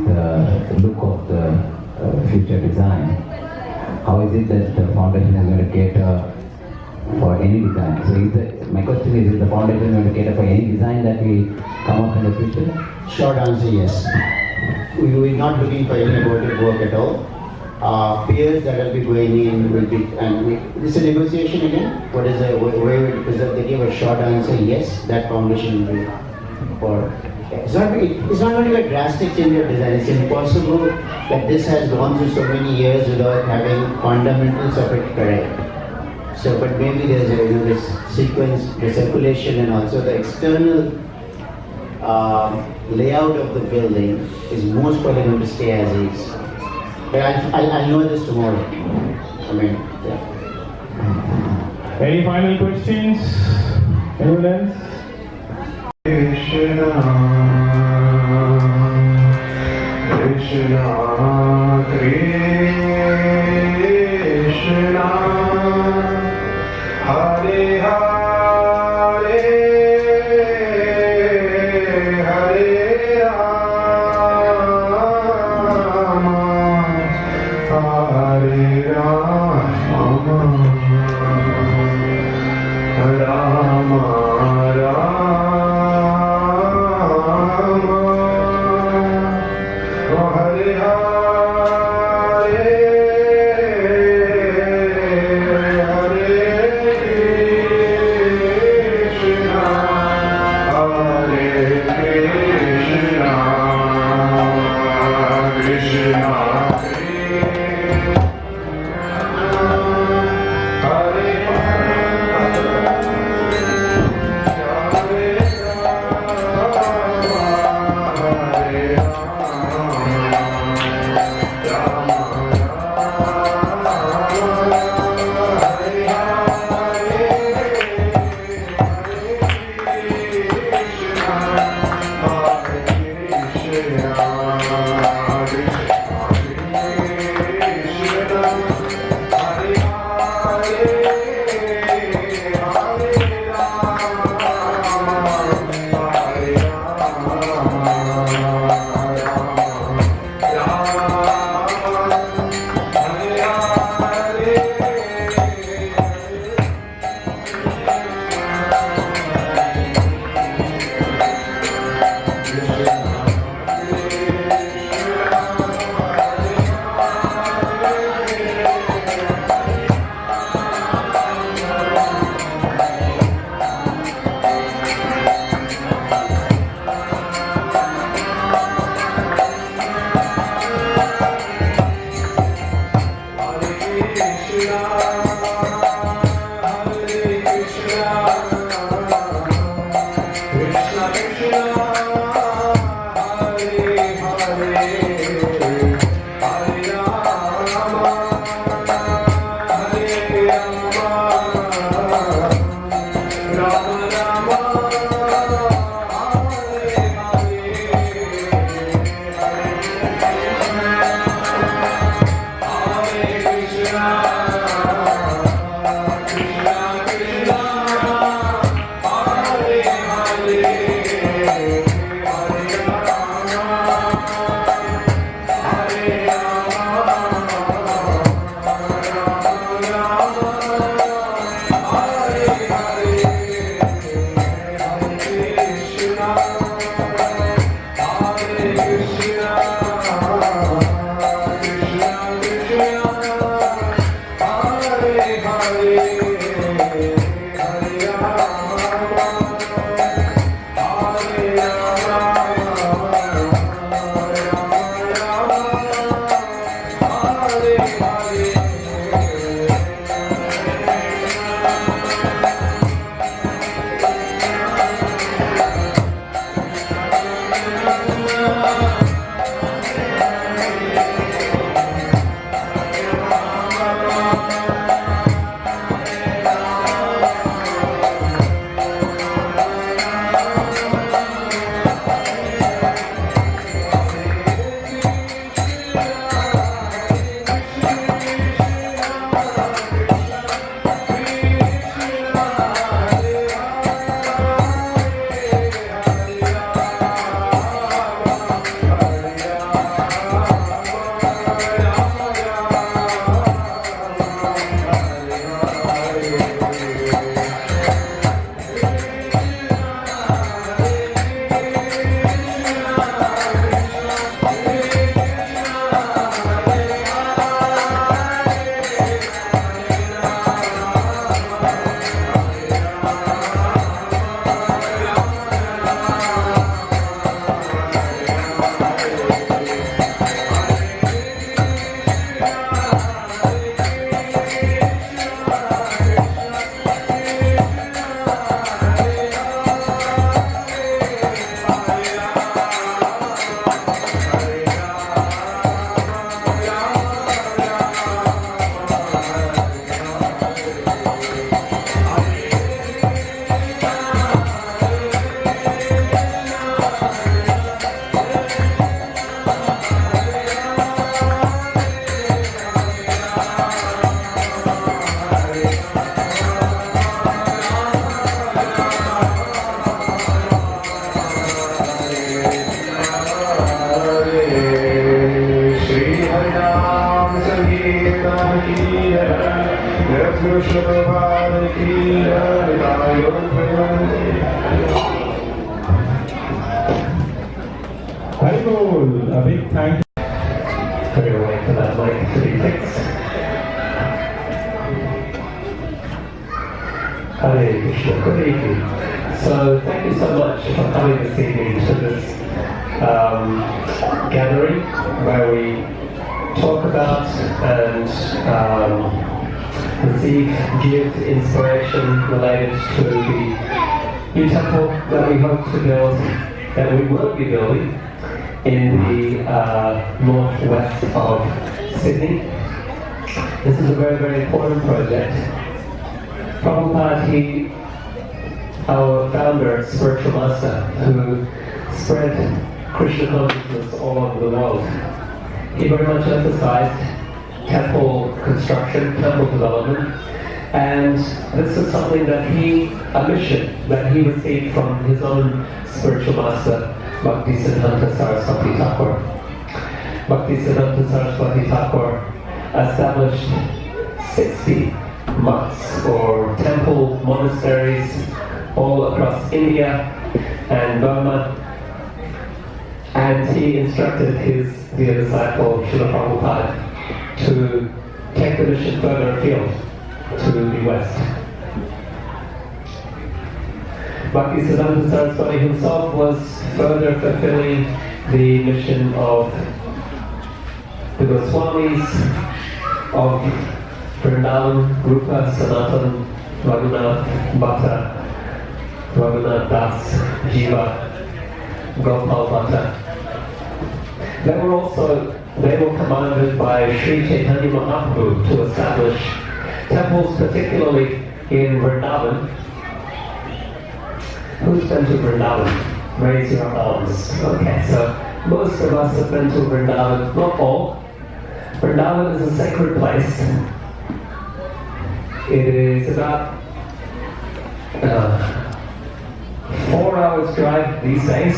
the look of the future design, how is it that the foundation is going to cater for any design? So my question is the foundation going to cater for any design that we come up in the future? Short answer, yes. We're not looking for any abortive work at all. Peers that will be going in will be, and this is a negotiation again. What is the way we preserve? They give a short answer, yes, that foundation will be for. It's not going to be a drastic change of design. It's impossible that this has gone through so many years without having fundamentals of it correct. So, but maybe there's this sequence, the circulation, and also the external layout of the building is most probably going to stay as is. But I'll know this tomorrow. I mean, yeah. Any final questions? Anyone else? Krishna, Krishna, Krishna, Hare Hare, Hare Rama, Hare Rama, Rama जय कृष्ण भगवान की जय Hari Bol, a big thank you. We're going to wait for that mic to be fixed. Hare Krishna, good evening. So thank you so much for coming this evening to this gathering where we talk about and receive, give inspiration related to the new temple that we hope to build, that we will be building in the northwest of Sydney. This is a very, very important project. Prabhupada, our founder, spiritual master, who spread Krishna consciousness all over the world, he very much emphasized temple construction, temple development, and this is something that a mission that he received from his own spiritual master, Bhaktisiddhanta Saraswati Thakur. Bhaktisiddhanta Saraswati Thakur established 60 mutts or temple monasteries all across India and Burma, and he instructed his dear disciple Srila Prabhupada to take the mission further afield to the west. Bhaktisiddhanta Saraswati himself was further fulfilling the mission of the Goswamis of Vrindavan, Rupa, Sanatan, Raghunath, Bhatta, Raghunath Das, Jiva, Gopal Bhatta. They were commanded by Sri Chaitanya Mahaprabhu to establish temples, particularly in Vrindavan. Who's been to Vrindavan? Raise your arms. Okay, so most of us have been to Vrindavan, not all. Vrindavan is a sacred place. It is about 4 hours drive these days,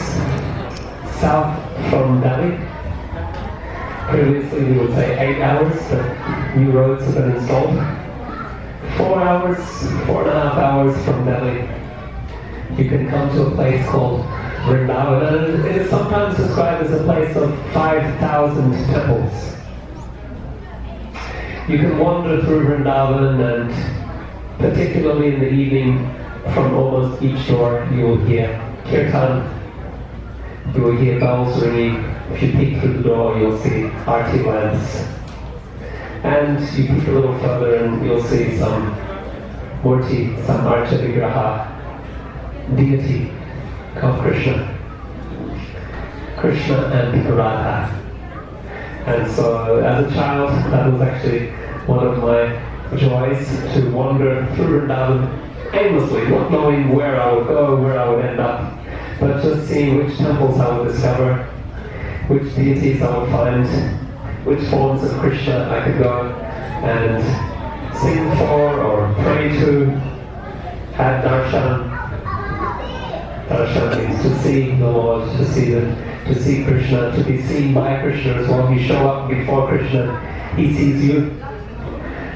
south from Delhi. Previously we would say 8 hours, but new roads have been installed. 4 hours, 4.5 hours from Delhi, you can come to a place called Vrindavan, and it is sometimes described as a place of 5,000 temples. You can wander through Vrindavan, and particularly in the evening, from almost each door you will hear kirtan, you will hear bells ringing. If you peek through the door, you'll see arti lamps. And you peek a little further and you'll see some murti, some archa vigraha, deity called Krishna and Radha. And so as a child, that was actually one of my joys, to wander through Vrindavan aimlessly, not knowing where I would go, where I would end up, but just seeing which temples I would discover, which deities I would find, which forms of Krishna I could go and sing for or pray to, have darshan. Darshan means to see the Lord, to see Krishna, to be seen by Krishna as well. You show up before Krishna, he sees you.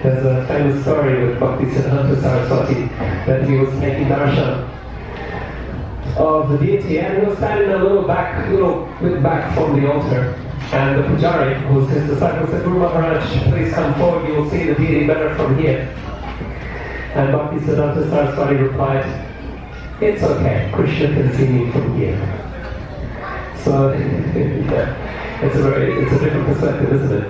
There's a famous story with Bhaktisiddhanta Saraswati that he was taking darshan of the deity, and he was standing a little bit back from the altar, and the pujari, who was his disciple, said, "Guru Maharaj, please come forward, you will see the deity better from here." And Bhaktisiddhanta Saraswati replied, "It's okay, Krishna can see me from here." So it's a different perspective, isn't it?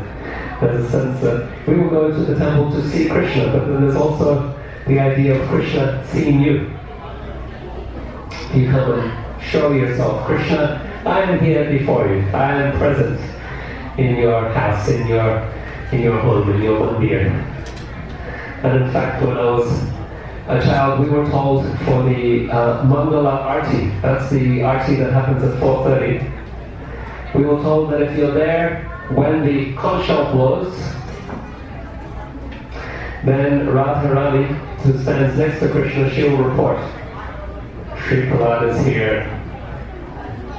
There's a sense that we will go to the temple to see Krishna, but then there's also the idea of Krishna seeing you. You come and show yourself, "Krishna, I am here before you. I am present in your house, in your home, in your mandir." And in fact, when I was a child, we were told for the Mangala Arti, that's the Arti that happens at 4:30, we were told that if you're there when the conch shell blows, then Radharani, who stands next to Krishna, she will report, "Sri Prahlad is here,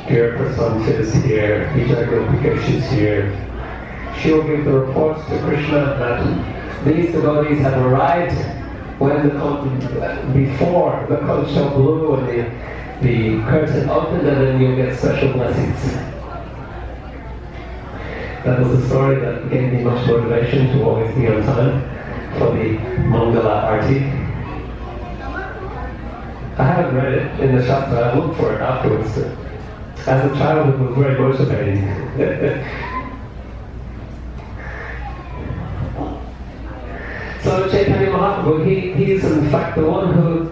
dear Prasant is here, Vijay Gopika is here." She will give the report to Krishna that these devotees have arrived when before the conch shell blew and the curtain opened, and then you'll get special blessings. That was a story that gave me much motivation to always be on time for the Mangala Arti. I haven't read it in the Shastra, I looked for it afterwards. As a child, it was very motivating. So Chaitanya Mahaprabhu, he is in fact the one who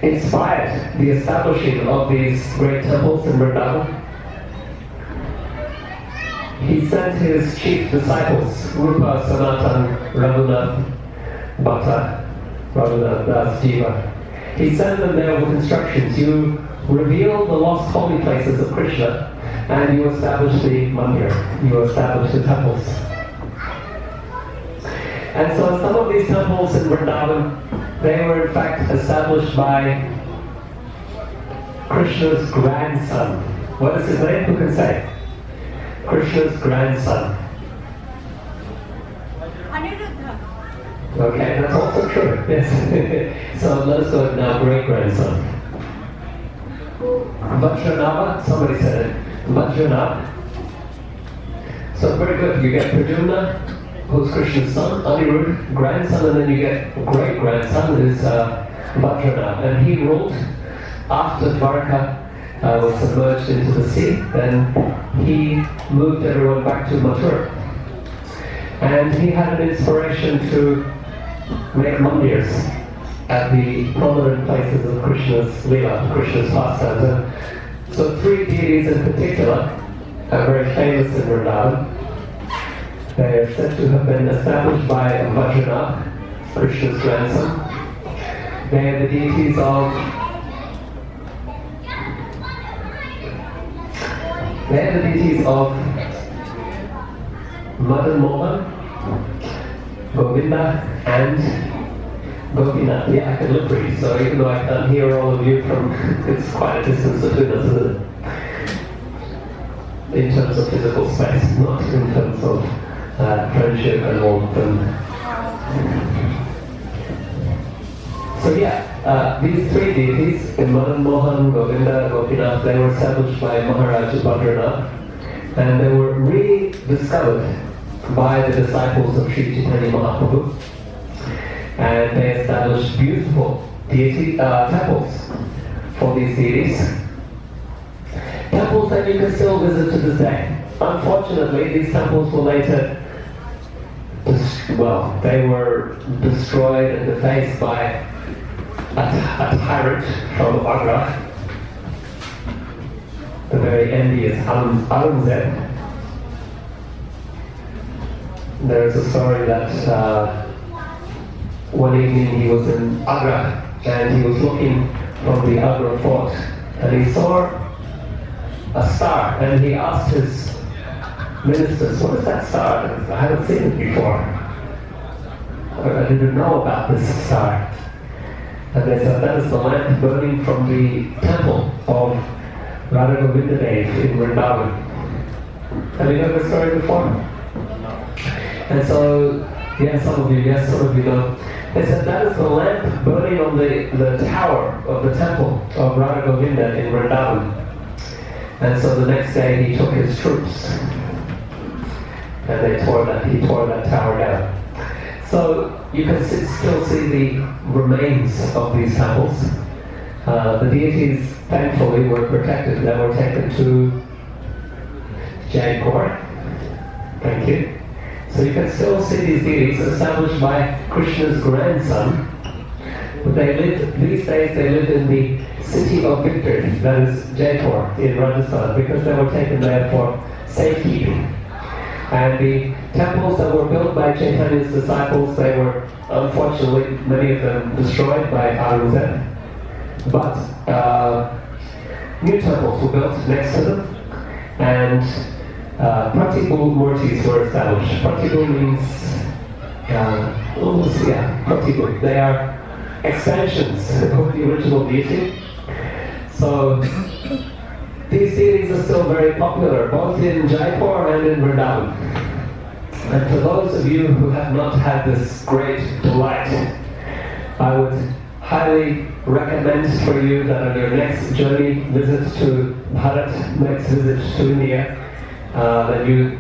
inspired the establishing of these great temples in Vrindavan. He sent his chief disciples, Rupa, Sanatan, Raghunath, Bhatta, Raghunath Das Jiva. He sent them there with instructions. You reveal the lost holy places of Krishna, and you establish the mandir, you establish the temples. And so some of these temples in Vrindavan, they were in fact established by Krishna's grandson. What is his name? Who can say? Krishna's grandson. Aniruddha. Okay, that's also true. Yes. So let us go to now great-grandson. Vajranava, somebody said it. Vajranava. So very good. You get Pradyumna, who's Krishna's son, Aniruddha, grandson, and then you get great-grandson, who's Vajranava. And he ruled after Dwarka was submerged into the sea. Then he moved everyone back to Mathura. And he had an inspiration to make mandirs at the prominent places of Krishna's Leela, Krishna's pastimes. So three deities in particular are very famous in Vrindavan. They are said to have been established by Vajranava, Krishna's grandson. They are the deities of Madan Mohan, Govinda, and Gopinath. Yeah, I can look pretty, so even though I can't hear all of you from, it's quite a distance between us, isn't it? In terms of physical space, not in terms of friendship and warmth. So yeah, these three deities, Madan Mohan, Govinda, Gopinath, they were established by Maharaja Bhadranath, and they were rediscovered by the disciples of Sri Chaitanya Mahaprabhu. And they established beautiful temples for these deities. Temples that you can still visit to this day. Unfortunately, these temples were later they were destroyed and defaced by a tyrant from Agra, the very envious Aurangzeb. There's a story that one evening he was in Agra and he was looking from the Agra fort and he saw a star and he asked his ministers, what is that star? I haven't seen it before. I didn't know about this star. And they said, that is the lamp burning from the temple of Radha Govinda in Vrindavan. Have you heard this story before? And so, some of you know. They said that is the lamp burning on the tower of the temple of Radha Govinda in Vrindavan. And so the next day he took his troops and he tore that tower down. So you can still see the remains of these temples. The deities, thankfully, were protected. They were taken to Jaipur. Thank you. So you can still see these deities established by Krishna's grandson. But these days they lived in the city of victory, that is Jaipur in Rajasthan, because they were taken there for safekeeping. And the temples that were built by Chaitanya's disciples, they were unfortunately, many of them destroyed by Aurangzeb. But new temples were built next to them, and Pratibhu Murtis were established. Pratibhu means, Pratibhu. They are expansions of the original deity. So these deities are still very popular, both in Jaipur and in Vrindavan. And for those of you who have not had this great delight, I would highly recommend for you that on your next journey, visit to Bharat, next visit to India, that you,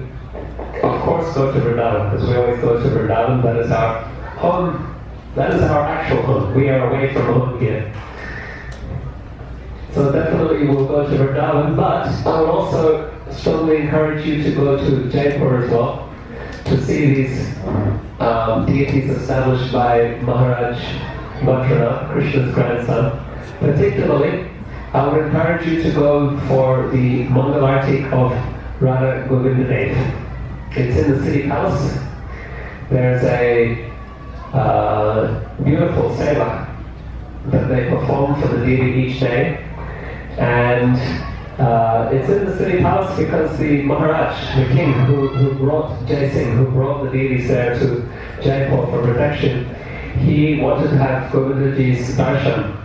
of course, go to Vrindavan, because we always go to Vrindavan. That is our home, that is our actual home. We are away from home here. So definitely we'll go to Vrindavan, but I would also strongly encourage you to go to Jaipur as well, to see these deities established by Maharaj Mcgraths, Krishna's grandson. Particularly, I would encourage you to go for the Mangalarti of Radha Govinda. It's in the city palace. There's a beautiful seva that they perform for the deity each day. And it's in the city palace because the Maharaj, the king who brought Jai Singh, who brought the deities there to Jaipur for protection, he wanted to have Govindaji's darshan.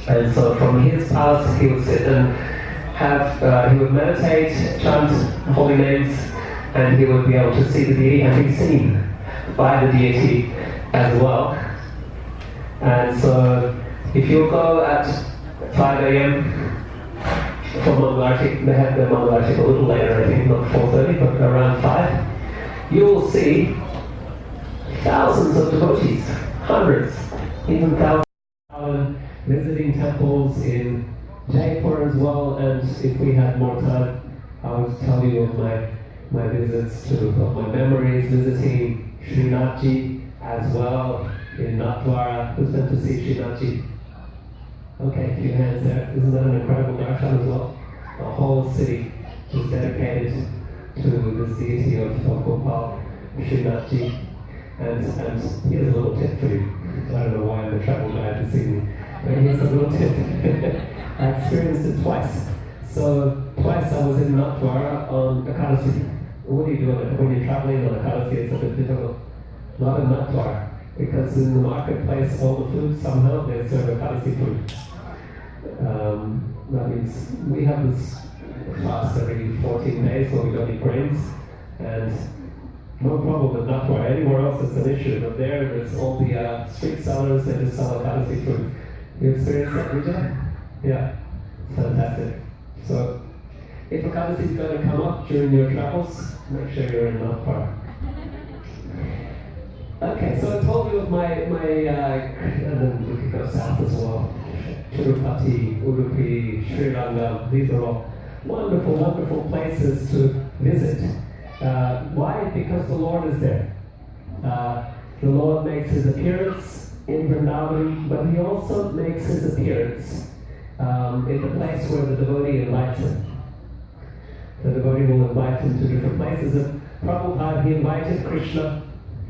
And so from his palace he would sit and have, he would meditate, chant holy names, and he would be able to see the deity and be seen by the deity as well. And so if you go at 5 a.m. for Mangalarti, they have their Mangalarti a little later, I think, not 4:30, but around 5, you will see thousands of devotees, hundreds, even thousands, visiting temples in Jaipur as well. And if we had more time, I would tell you of my visits to, of my memories, visiting Srinathji as well in Nathdwara. Who's been to see Srinathji? Okay, a few hands there. Isn't that an incredible darshan as well? The whole city is dedicated to this deity of Gopal, Srinathji. And here's a little tip for you. I don't know why I'm a travel guide this evening, but here's a little tip. I experienced it twice. So twice I was in Nathdwara on Ekadasi. What do you do when you're traveling on Ekadasi? It's a bit difficult. Not in Nathdwara, because in the marketplace all the food, somehow they serve Ekadasi food. That means we have this fast every 14 days where we don't eat grains, and no problem with Nathdwara. Anywhere else it's an issue, but there's all the street sellers, they just sell Ekadasi food. You experienced that, Vijay? Yeah, fantastic. So, if Ekadasi is going to come up during your travels, make sure you're in Nathdwara. Okay, so I told you of my and then we could go south as well. Tirupati, Udupi, Sri Lanka, these are all wonderful, wonderful places to visit. Why? Because the Lord is there. The Lord makes His appearance in Vrindavan, but He also makes His appearance in the place where the devotee invites Him. The devotee will invite Him to different places. And Prabhupada, He invited Krishna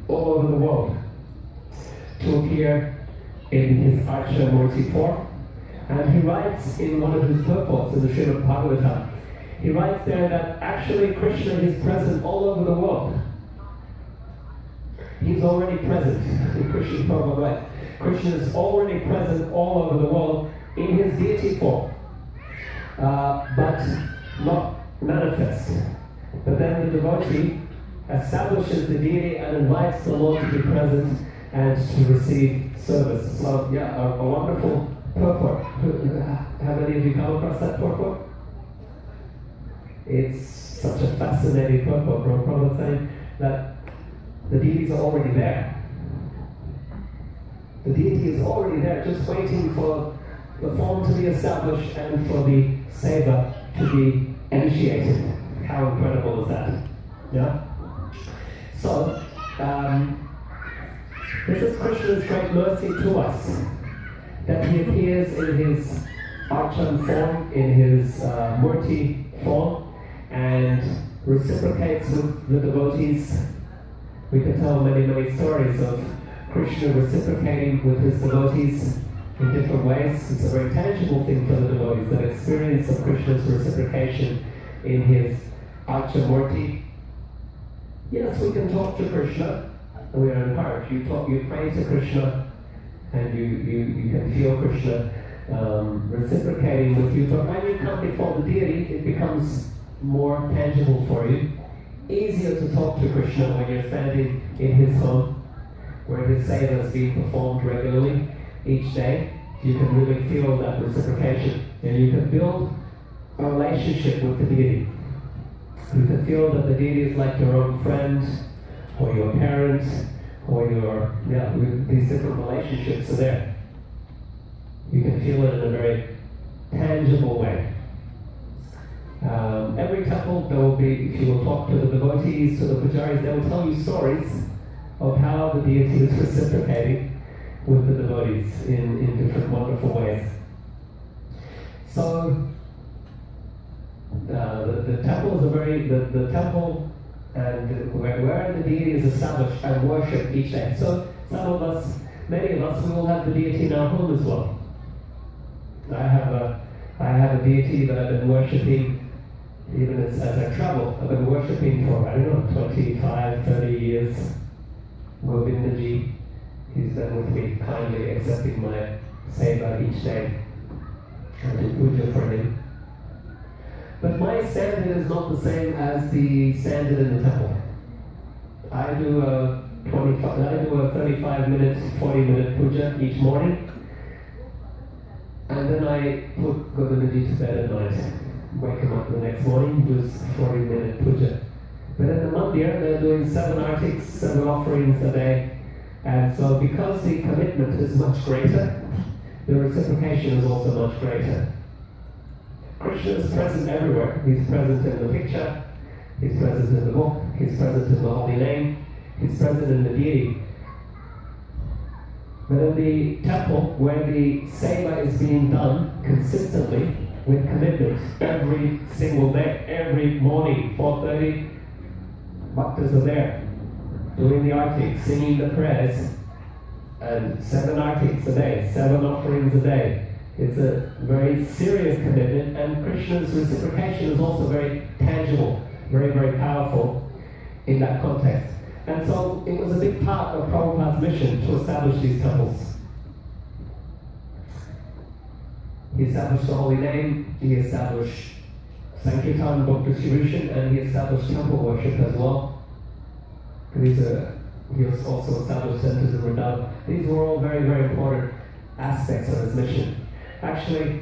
all over the world to appear in His Archa Murti form. And He writes in one of His purports in the Srimad Bhagavatam, He writes there that actually Krishna is present all over the world. He's already present. Krishna is probably right. Krishna is already present all over the world in His deity form, but not manifest. But then the devotee establishes the deity and invites the Lord to be present and to receive service. So yeah, a wonderful purport. Have any of you come across that purport? It's such a fascinating purport. Prabhupada saying that the deities are already there. The deity is already there, just waiting for the form to be established and for the seva to be initiated. How incredible is that? Yeah? So, this is Krishna's great mercy to us, that He appears in His Archan form, in His Murti form, and reciprocates with the devotees. We can tell many, many stories of Krishna reciprocating with His devotees in different ways. It's a very tangible thing for the devotees, that experience of Krishna's reciprocation in His Archa Murti. Yes, we can talk to Krishna, and we are encouraged. You pray to Krishna, and you can feel Krishna reciprocating with you. But when you come before the deity, it becomes more tangible for you. easier to talk to Krishna when you're standing in his home, where his seva is being performed regularly each day. You can really feel that reciprocation, and you can build a relationship with the deity. You can feel that the deity is like your own friend, or your parents, or these different relationships are there. You can feel it in a very tangible way. Every temple, there will be, if you will talk to the devotees, to the pujaris, they will tell you stories of how the deity is reciprocating with the devotees in different wonderful ways. So, the temples are the temple and where the deity is established and worshipped each day. So, many of us, we will have the deity in our home as well. I have a deity that I've been worshipping even as I travel. I've been worshipping for, 25, 30 years. Govindaji, he's been with me, kindly accepting my seva each day and do puja for him. But my standard is not the same as the standard in the temple. I do a 35-minute, 40-minute puja each morning, and then I put Govindaji to bed at night. Wake him up the next morning, do a 40-minute puja. But in the mandir, they're doing 7 artics, 7 offerings a day. And so because the commitment is much greater, the reciprocation is also much greater. Krishna is present everywhere. He's present in the picture, he's present in the book, he's present in the holy name, he's present in the deity. But in the temple, where the seva is being done consistently, with commitment, every single day, every morning, 4:30, bhaktas are there, doing the artics, singing the prayers, and 7 artics a day, 7 offerings a day. It's a very serious commitment, and Krishna's reciprocation is also very tangible, very, very powerful in that context. And so it was a big part of Prabhupada's mission to establish these temples. He established the holy name, he established Sankirtan book distribution, and he established temple worship as well. He also established centers in Vrindavan. These were all very, very important aspects of his mission. Actually,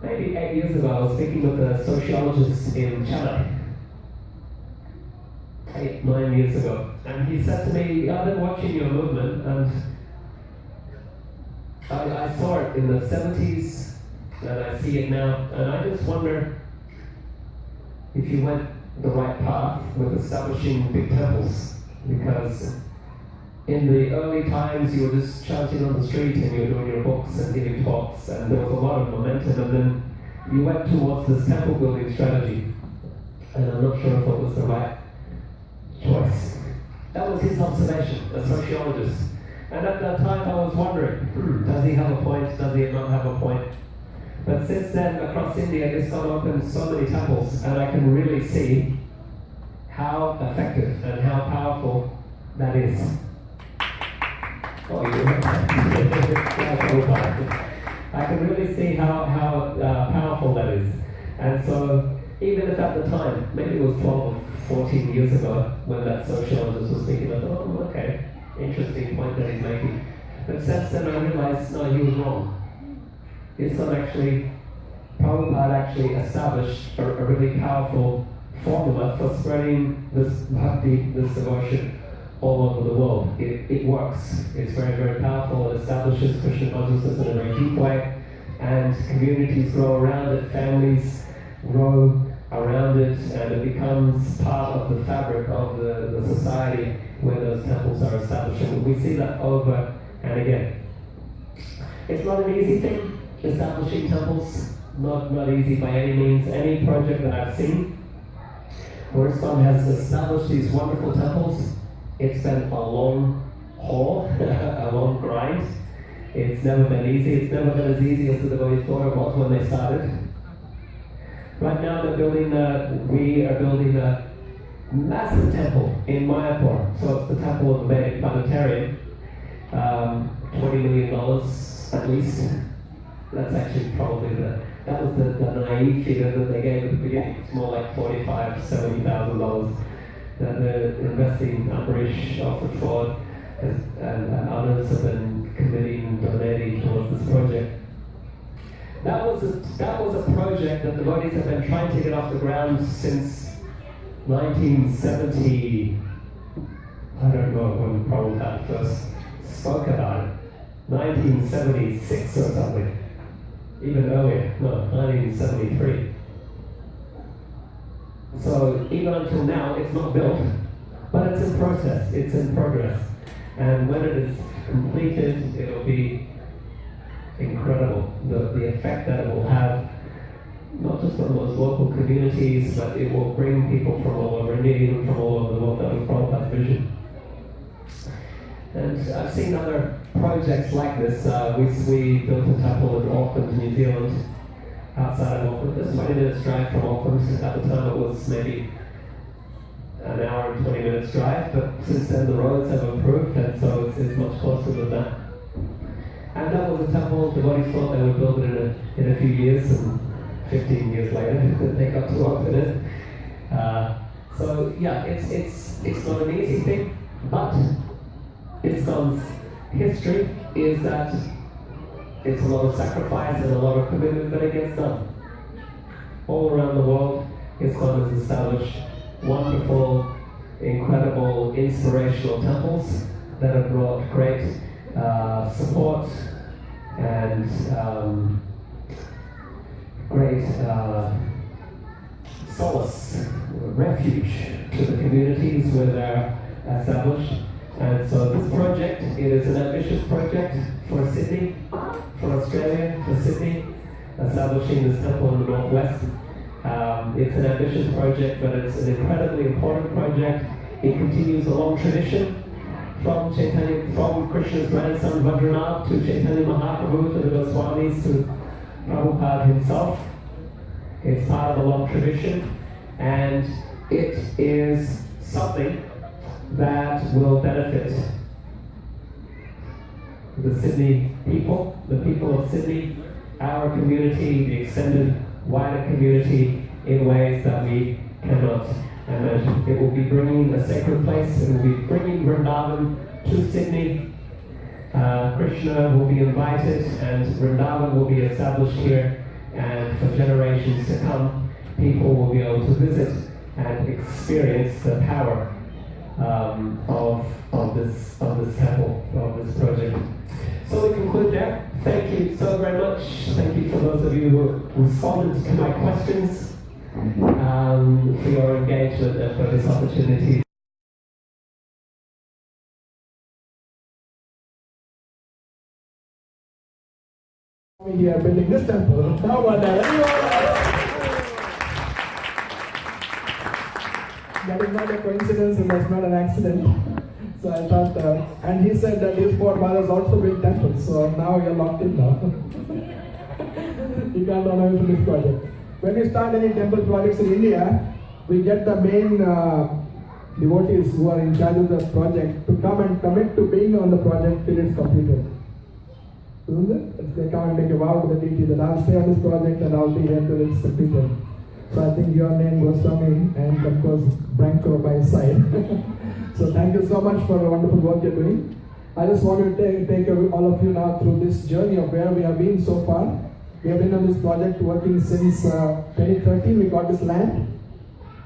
maybe 8 years ago, I was speaking with a sociologist in Chennai. 8, 9 years ago. And he said to me, I've been watching your movement, and I saw it in the 70s, and I see it now, and I just wonder if you went the right path with establishing big temples, because in the early times you were just chanting on the street and you were doing your books and giving talks, and there was a lot of momentum, and then you went towards this temple building strategy, and I'm not sure if it was the right choice. That was his observation, a sociologist. And at that time I was wondering, does he have a point, does he not have a point? But since then, across India, ISKCON opened so many temples, and I can really see how effective and how powerful that is. Oh, I can really see how powerful that is. And so, even if at the time, maybe it was 12 or 14 years ago, when that sociologist was speaking, I thought, oh, okay, interesting point that he's making. But since then I realized, no, he was wrong. Prabhupada actually established a really powerful formula for spreading this bhakti, this devotion, all over the world. It works. It's very, very powerful. It establishes Krishna consciousness in a very deep way, and communities grow around it, families grow around it, and it becomes part of the fabric of the society where those temples are established. And we see that over and again. It's not an easy thing, establishing temples. Not easy by any means. Any project that I've seen where ISKCON has established these wonderful temples, it's been a long haul, a long grind. It's never been easy. It's never been as easy as the devotees thought it was when they started. Right now we are building a massive temple in Mayapur. So it's the temple of the Vedic planetarium. $20 million at least. That's actually probably the That was the naive figure that they gave at the beginning. It's more like $45,000 to $70,000 that the investing Ambarish, Alfred Ford, and others have been committing and donating towards this project. That was a project that the devotees have been trying to get off the ground since 1970. I don't know when Prabhupada first spoke about it. 1976 or something. Even earlier, no, 1973. So even until now, it's not built, but it's in process, it's in progress. And when it is completed, it'll be incredible. The effect that it will have, not just on those local communities, but it will bring people from all over India, even from all over the world. That was Prabhupada's vision. And I've seen other projects like this. We built a temple in Auckland, New Zealand, outside of Auckland. It's 20 minutes drive from Auckland. At the time it was maybe an hour and 20 minutes drive, but since then the roads have improved, and so it's much closer than that. And that was a temple. The devotees thought they would build it in a few years, and 15 years later they got to open it. So yeah, it's not an easy thing, but ISKCON's history is that it's a lot of sacrifice and a lot of commitment, but it gets done. All around the world, ISKCON has established wonderful, incredible, inspirational temples that have brought great support and great solace, refuge to the communities where they're established. And so this project, it is an ambitious project for Sydney, for Australia, for Sydney, establishing this temple in the northwest. It's an ambitious project, but it's an incredibly important project. It continues a long tradition from Krishna's grandson Vajranath to Chaitanya Mahaprabhu to the Goswamis to Prabhupada himself. It's part of a long tradition, and it is something that will benefit the Sydney people, the people of Sydney, our community, the extended wider community in ways that we cannot imagine. It will be bringing a sacred place, it will be bringing Vrindavan to Sydney. Krishna will be invited and Vrindavan will be established here, and for generations to come, people will be able to visit and experience the power of this temple, of this project. So we conclude there. Thank you so very much. Thank you for those of you who responded to my questions, for your engagement and for this opportunity. We are building this temple. How about that? That is not a coincidence and that's not an accident. So I thought, and he said that his forefathers also built temples, so now you're locked in now. You can't run away from this project. When we start any temple projects in India, we get the main devotees who are in charge of the project to come and commit to being on the project till it's completed. Isn't it? They come and make a vow to the deity that I'll stay on this project and I'll be here till it's completed. So I think your name was Swami and of course Branko by his side. So thank you so much for the wonderful work you're doing. I just want to take all of you now through this journey of where we have been so far. We have been on this project working since 2013. We got this land,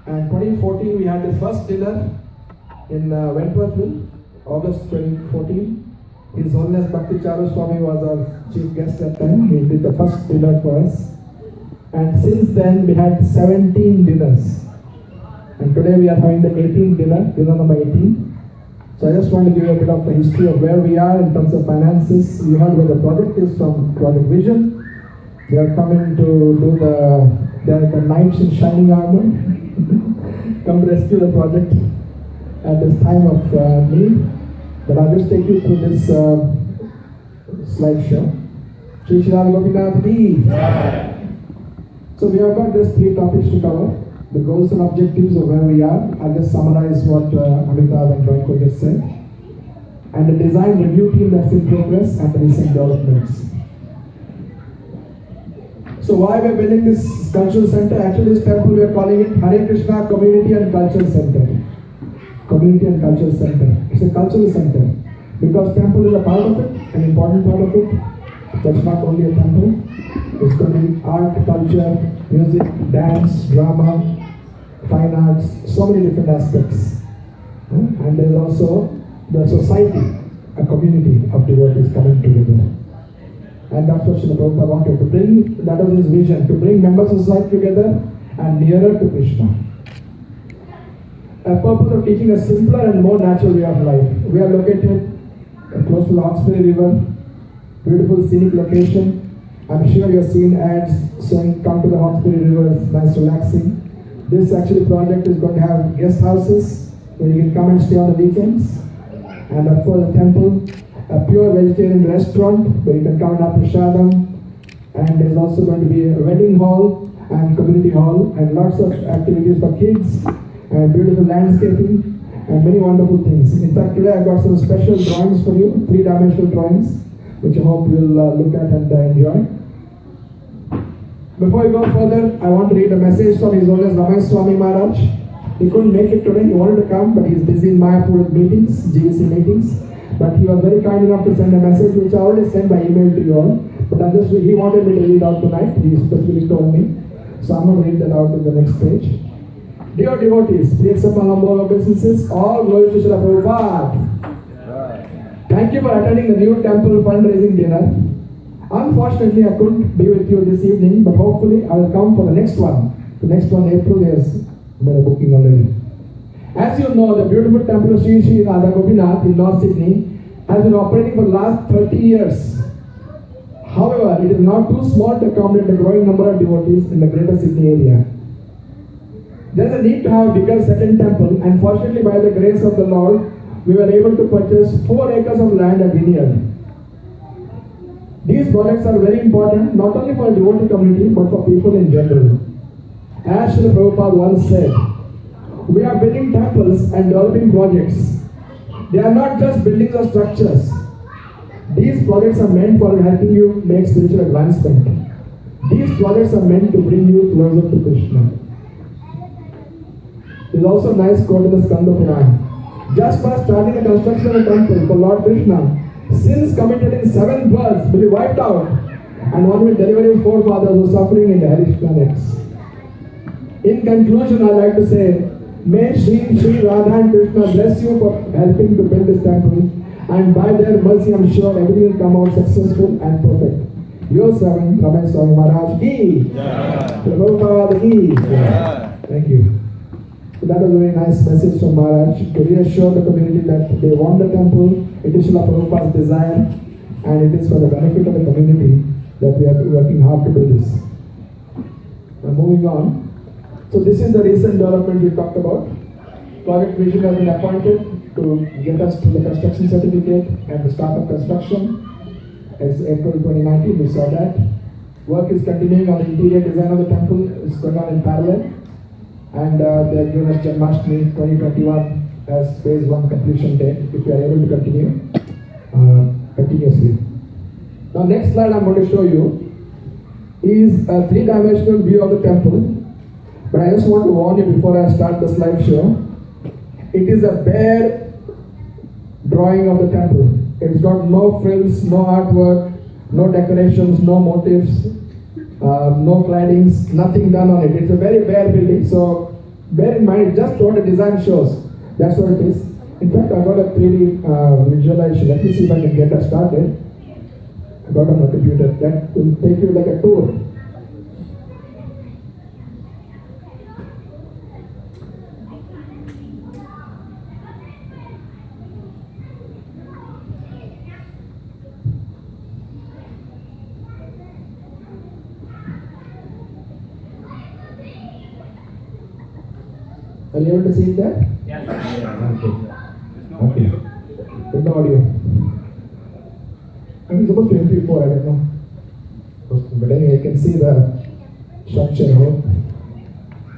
and 2014 we had the first dinner in Wentworthville, August 2014. His Holiness Bhakti Charu Swami was our chief guest that time. He did the first dinner for us. And since then we had 17 dinners. And today we are having the 18th dinner number 18. So I just want to give you a bit of a history of where we are in terms of finances. You heard where the project is from Project Vision. They are coming to do the knights in shining armor. Come rescue the project at this time of need. But I'll just take you through this slideshow. Shri Radha Govinda ki. So we have got just 3 topics to cover. The goals and objectives of where we are. I'll just summarize what Amitabh and Branko just said. And the design review team that's in progress and the recent developments. So So why we are building this cultural center? Actually, this temple we are calling it Hare Krishna Community and Cultural Center. Community and Cultural Center. It's a cultural center because temple is a part of it, an important part of it. That's not only a temple. It's going to be art, culture, music, dance, drama, fine arts, so many different aspects. And there's also the society, a community of devotees coming together. And that's what Srila Prabhupada wanted to bring. That was his vision, to bring members of society together and nearer to Krishna. A purpose of teaching a simpler and more natural way of life. We are located close to the Hawkesbury River, beautiful scenic location. I'm sure you've seen ads saying come to the Hawkesbury River, it's nice, relaxing. This actually project is going to have guest houses where you can come and stay on the weekends. And of course a temple, a pure vegetarian restaurant where you can come and have prasadam. And there's also going to be a wedding hall and community hall and lots of activities for kids and beautiful landscaping and many wonderful things. In fact, today I got some special drawings for you, 3-dimensional drawings, which I hope you'll look at and enjoy. Before we go further, I want to read a message from His Holiness Ramesh Swami Maharaj. He couldn't make it today, he wanted to come, but he's busy in Mayapur with meetings, GVC meetings. But he was very kind enough to send a message, which I already sent by email to you all. But he wanted me to read out tonight, he specifically told me. So I'm going to read that out in the next page. Dear devotees, please accept my humble obeisances, all glory to Srila Prabhupada. Thank you for attending the new temple fundraising dinner. Unfortunately, I couldn't be with you this evening, but hopefully I will come for the next one. The next one, April, yes, made a booking already. As you know, the beautiful temple of Sri Radha Govinda in North Sydney has been operating for the last 30 years. However, it is now too small to accommodate the growing number of devotees in the greater Sydney area. There is a need to have a bigger second temple, and fortunately by the grace of the Lord, we were able to purchase 4 acres of land at vineyard. These projects are very important, not only for the devotee community, but for people in general. As Srila Prabhupada once said, we are building temples and developing projects. They are not just buildings or structures. These projects are meant for helping you make spiritual advancement. These projects are meant to bring you closer to Krishna. There is also a nice quote in the Skanda Purana. Just by starting the construction of a temple for Lord Krishna, sins committed in 7 births will be wiped out, and one will deliver his forefathers who are suffering in the hellish planets. In conclusion, I'd like to say, may Sri Radha and Krishna bless you for helping to build this temple, and by their mercy, I'm sure everything will come out successful and perfect. Your servant, Ramesh Swami Maharaj ki. Prabhupada ki. Thank you. So that was a very nice message from Maharaj to reassure the community that they want the temple. It is Srila Prabhupada's desire, and it is for the benefit of the community that we are working hard to do this. Now moving on. So this is the recent development we talked about. Project Vision has been appointed to get us to the construction certificate and the start of construction. It's April 2019, we saw that. Work is continuing on the interior design of the temple. It's going on in parallel. And they have given us Janmashtami 2021 as phase 1 completion date, if we are able to continue continuously. Now next slide I'm going to show you is a 3-dimensional view of the temple. But I just want to warn you before I start the slideshow. It is a bare drawing of the temple. It's got no frills, no artwork, no decorations, no motifs, no claddings, nothing done on it. It's a very bare building, so bear in mind, it's just what the design shows. That's what it is. In fact, I got a 3D visualization. Let me see if I can get that started. I got on my computer. That will take you like a tour. Are you able to see that? Yes. Okay. With the audio. I mean, supposed to be MP4, I don't know. But anyway, you can see the structure now.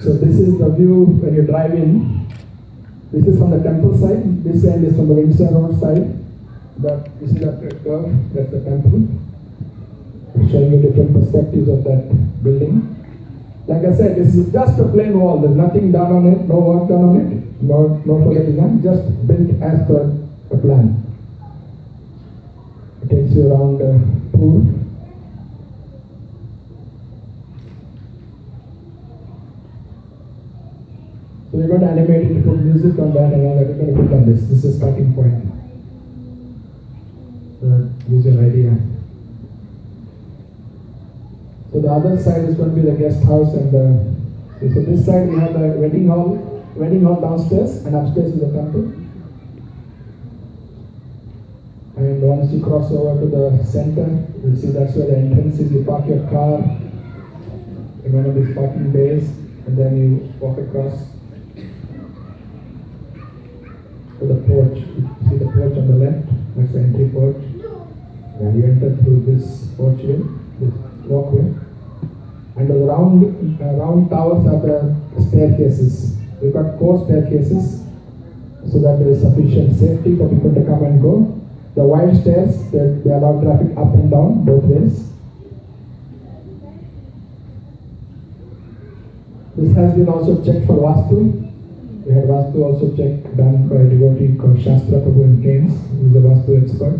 So this is the view when you drive in. This is from the temple side. This end is from the Windsor Road side. You see that curve? That's the temple. showing you different perspectives of that building. Like I said, this is just a plain wall. There's nothing done on it, no work done on it, no further design, just built as per the plan. It takes you around pool. So we're going to animate it, put music on that, and all that. We're going to put on this. This is starting point. Gives you an idea. So the other side is going to be the guest house, and so this side we have the wedding hall downstairs, and upstairs is the temple. And once you cross over to the center, you'll see that's where the entrance is. You park your car in one of these parking bays, and then you walk across to the porch. You see the porch on the left, that's the entry porch. And you enter through this porchway, this walkway. And the round towers are the staircases. We've got 4 staircases so that there is sufficient safety for people to come and go. The wide stairs, they allow traffic up and down both ways. This has been also checked for Vastu. We had Vastu also checked, done by a devotee called Shastra Prabhu in Keynes, who is a Vastu expert.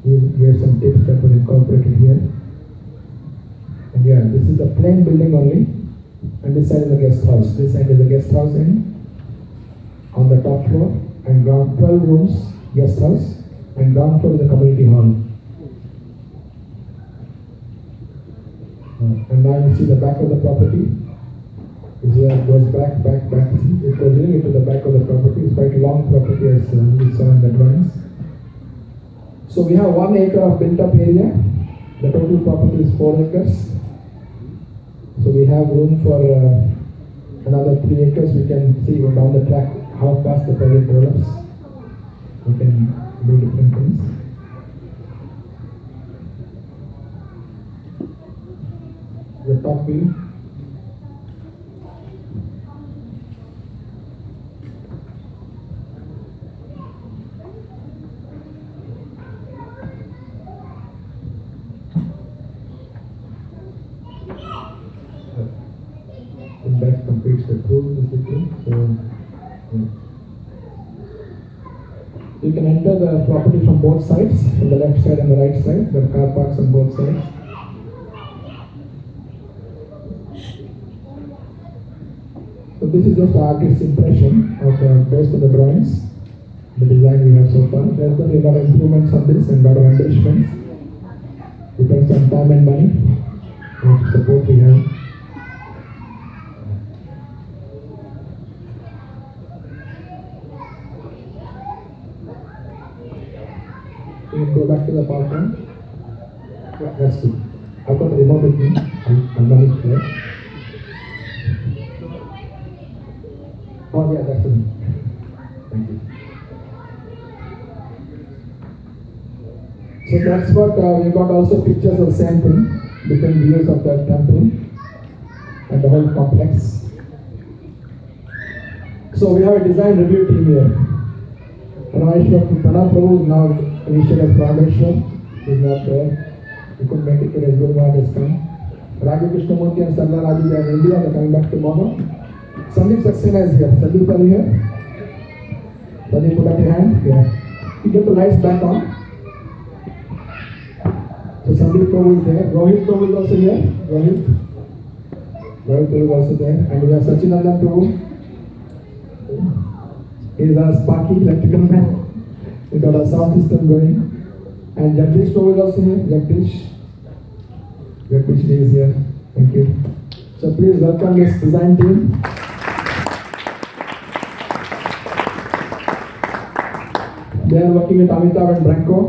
He gave some tips that were incorporated here. And yeah, this is a plain building only, and this side is the guest house. This side is the guest house on the top floor, and ground 12 rooms guest house, and ground floor is the community hall. And now you see the back of the property. This is where it goes back. It goes really into the back of the property. It's quite a long property as we saw in the drawings. So we have 1 acre of built-up area. The total property is 4 acres. So we have room for another 3 acres. We can see down the track how fast the project develops. We can do different things. The top view. That completes the tour basically. So you can enter the property from both sides, from the left side and the right side. There are car parks on both sides. So this is just the artist's impression of based on the drawings, the design we have so far. There's going to be a lot of improvements on this and a lot of embellishments. Depends on time and money, how much support we have. You can go back to the PowerPoint. Yeah, that's good. I've got the remote with me. I'll manage there. Oh yeah, that's it. Thank you. So that's what we got also pictures of the same thing, different views of the temple and the whole complex. So we have a design review team here. Pranav Prabhu is now initiated as Prameshwar. He is not there. He couldn't make it as Gurmad has come. Radha Krishnamurti and Sardar Raju are in India. They are coming back tomorrow. Sandeep Saxena is here. Sandeep, are you here? Sandeep, put up your hand. Yeah. You get the lights back on. So Sandeep Prabhu is there. Rohit Prabhu is also here. Rohit Prabhu is also there. And we have Sachinandan Prabhu. He is our Sparky electrical man. We got our sound system going. And Jagdish Prabhu is also here. Jagdish is here. Thank you. So please welcome this design team. They are working with Amitabh and Branko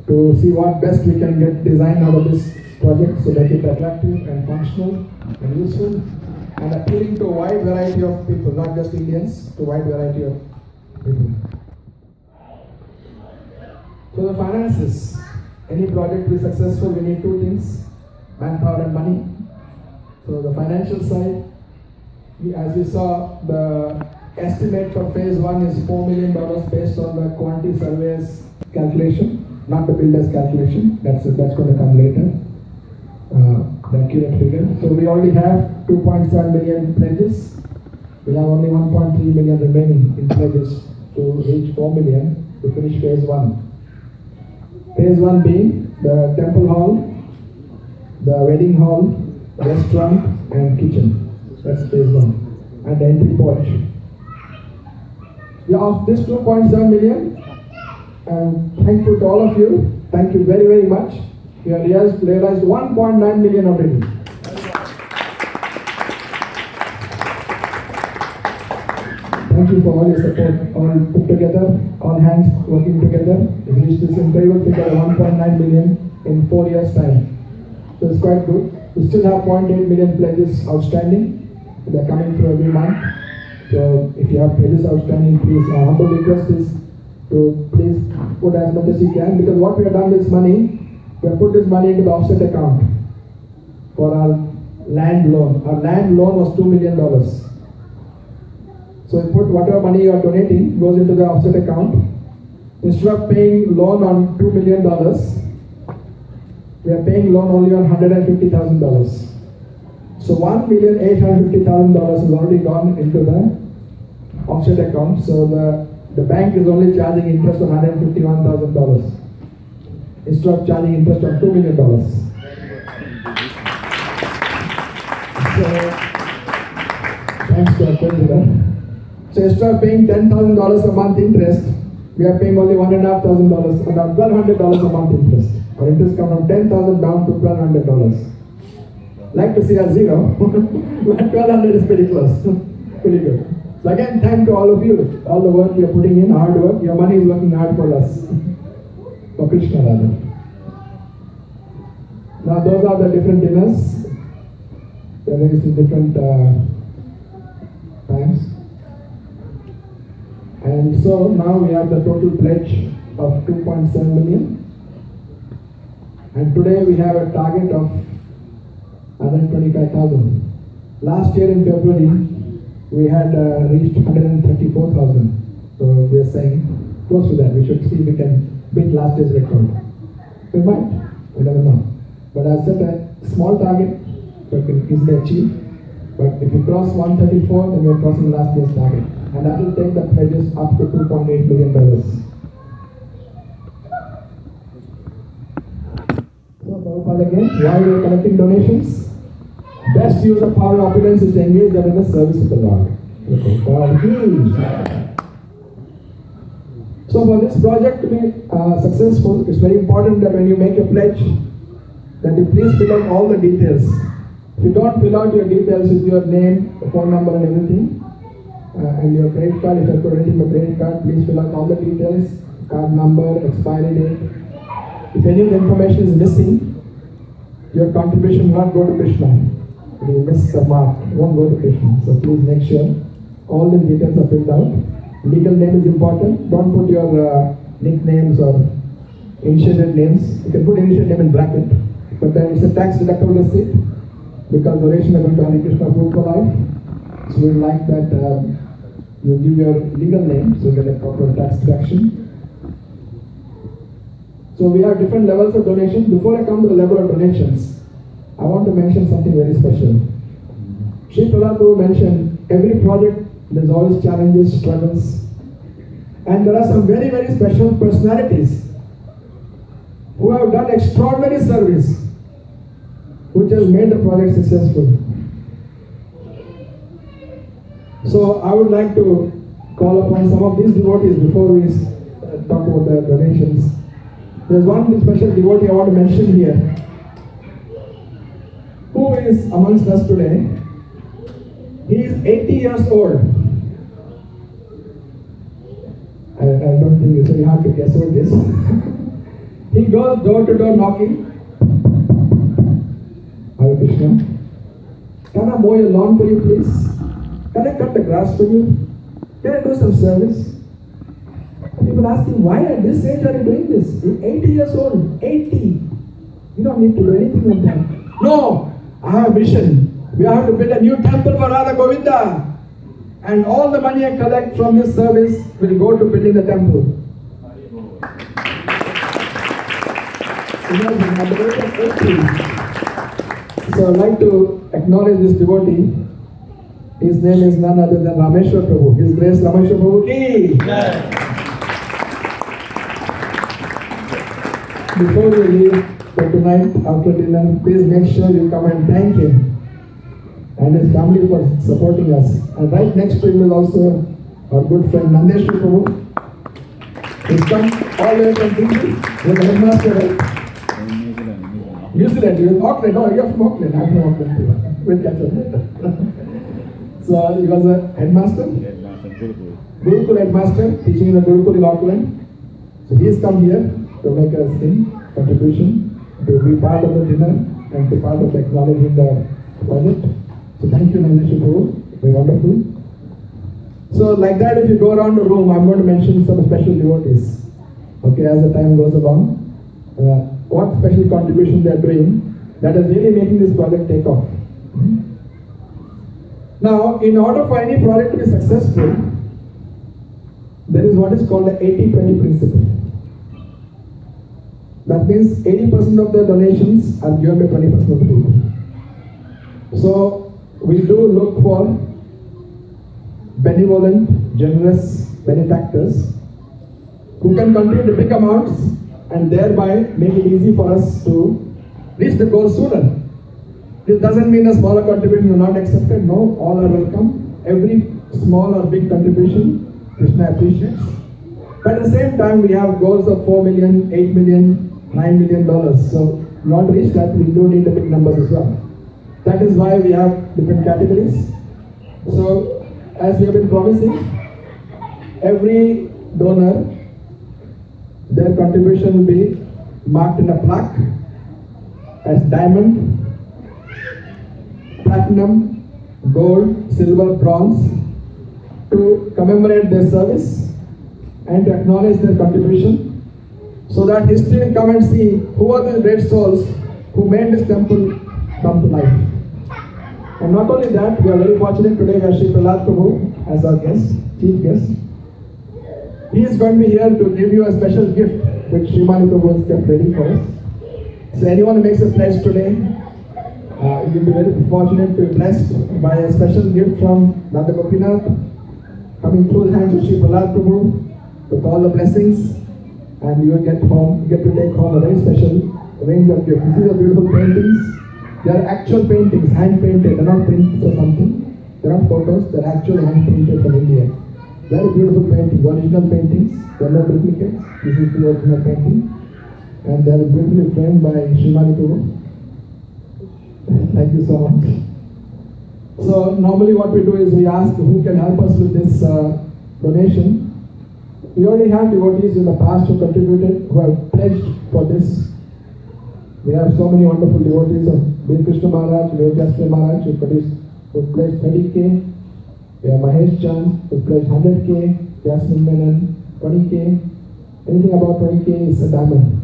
to see what best we can get design out of this project so that it's attractive and functional and useful and appealing to a wide variety of people, not just Indians, to a wide variety of people. So the finances. Any project to be successful, we need 2 things, manpower and money. So the financial side, as we saw, the estimate for phase 1 is $4 million based on the quantity surveyor's calculation, not the builder's calculation. That's going to come later. the accurate figure. So we already have 2.7 million pledges. We have only 1.3 million remaining in pledges to reach 4 million to finish phase 1. Phase 1 being the temple hall, the wedding hall, restaurant and kitchen. That's phase 1. And the entry porch. Yeah, of this 2.7 million, I'm thankful to all of you. Thank you very, very much. We have realized 1.9 million already. Thank you for all your support, all put together, all hands working together. We reached this incredible figure of 1.9 million in 4 years' time. So it's quite good. We still have 0.8 million pledges outstanding. They're coming through every month. So if you have pledges outstanding, please, our humble request is to please put as much as you can, because what we have done with this money, we have put this money into the offset account for our land loan. Our land loan was $2 million. So we put whatever money you are donating goes into the offset account. Instead of paying loan on $2 million, we are paying loan only on $150,000. So $1,850,000 has already gone into the offset account. So the bank is only charging interest on $151,000 instead of charging interest on $2 million. So thanks to our president. So instead of paying $10,000 a month interest, we are paying only $1,500, about $1,200 a month interest. Our interest comes from $10,000 down to $1,200. Like to see a zero, but 1,200 is pretty close, pretty good. So again, thank to all of you, all the work you are putting in, hard work. Your money is working hard for us, for Krishna rather. Now those are the different dinners. There is different times. And so now we have the total pledge of 2.7 million. And today we have a target of 125,000. Last year in February, we had reached 134,000. So we are saying close to that. We should see if we can beat last year's record. We might, we never know. But I set a small target so we can easily achieve. But if we cross 134, then we are crossing last year's target. And that will take the pledges up to $2.8 million. So Prabhupada again, why we are collecting donations? Best use of power and opulence is to engage them in the service of the Lord. So for this project to be successful, it's very important that when you make a pledge, that you please fill out all the details. If you don't fill out your details with your name, phone number and everything, and your credit card, if you're collecting a credit card, please fill out all the details, card number, expiry date. If any of the information is missing, your contribution will not go to Krishna. If you miss the mark, it won't go to Krishna. So please make sure all the details are filled out. Legal name is important. Don't put your nicknames or initiated names. You can put initiated name in bracket. But then it's a tax deductible receipt because donation is going to Hare Krishna Food for Life. So we like that you give your legal name so you get a proper tax deduction. So we have different levels of donations. Before I come to the level of donations, I want to mention something very special. Sri Prabhupada mentioned every project there's always challenges, struggles, and there are some very, very special personalities who have done extraordinary service, which has made the project successful. So I would like to call upon some of these devotees before we talk about the donations. There's one special devotee I want to mention here, who is amongst us today. He is 80 years old. I don't think it's very hard to guess what this. He goes door to door knocking. Hare Krishna. Can I mow your lawn for you, please? Can I cut the grass for you? Can I do some service? People asking, why at this age are you doing this? You're 80 years old. 80. You don't need to do anything like that. No, I have a vision. We have to build a new temple for Radha Govinda. And all the money I collect from this service will go to building the temple. So I'd like to acknowledge this devotee. His name is none other than Rameshwar Prabhu. His Grace Rameshwar Prabhu ki. Before you leave for tonight, after dinner, please make sure you come and thank him and his family for supporting us. And right next to him is also our good friend Nandeshwar Prabhu. He's come all the way from Delhi. He's a headmaster, right? New Zealand. He was Auckland. Oh, you're from Auckland. I'm from Auckland too. We'll catch up later. So he was a headmaster. Gurukul headmaster, teaching in a Gurukul in Auckland. So he's come here to make a contribution, to be part of the dinner and to part of the acknowledging the project. So thank you, Nandeshwar Prabhu. Very wonderful. So like that, if you go around the room, I'm going to mention some special devotees. Okay, as the time goes along, what special contribution they are doing that is really making this project take off. Now, in order for any project to be successful, there is what is called the 80-20 principle. That means 80% of the donations are given by 20% of the people. So we do look for benevolent, generous benefactors who can contribute big amounts and thereby make it easy for us to reach the goal sooner. This doesn't mean a smaller contribution are not accepted. No, all are welcome. Every small or big contribution, Krishna appreciates. But at the same time, we have goals of 4 million, 8 million, $9 million. So not reach that, we do need the big numbers as well. That is why we have different categories. So as we have been promising, every donor, their contribution will be marked in a plaque as diamond, platinum, gold, silver, bronze, to commemorate their service and to acknowledge their contribution, so that history will come and see who are the great souls who made this temple come to life. And not only that, we are very fortunate today we have Sri Prahlad Prabhu as our guest, chief guest. He is going to be here to give you a special gift which Srimani Prabhu has kept ready for us. So anyone who makes a pledge today, you will be very fortunate to be blessed by a special gift from Radha Govinda coming through the hands of Sri Prahlad Prabhu with all the blessings, and you will get to take home a very special range of gifts. These are beautiful paintings. They are actual paintings, hand painted. They are not prints or something. They are not photos. They are actual hand painted from India. Very beautiful paintings, original paintings. They are not duplicates. This is the original painting, and they are beautifully framed by Srimani Prabhu. Thank you so much. So normally what we do is we ask who can help us with this donation. We already have devotees in the past who contributed, who have pledged for this. We have so many wonderful devotees of Bir Krishna Maharaj, Jasper Maharaj, who pledged 30K. We have Mahesh Chand, who pledged 100K. Jasmine Menon, 20K. Anything about 20K is a diamond.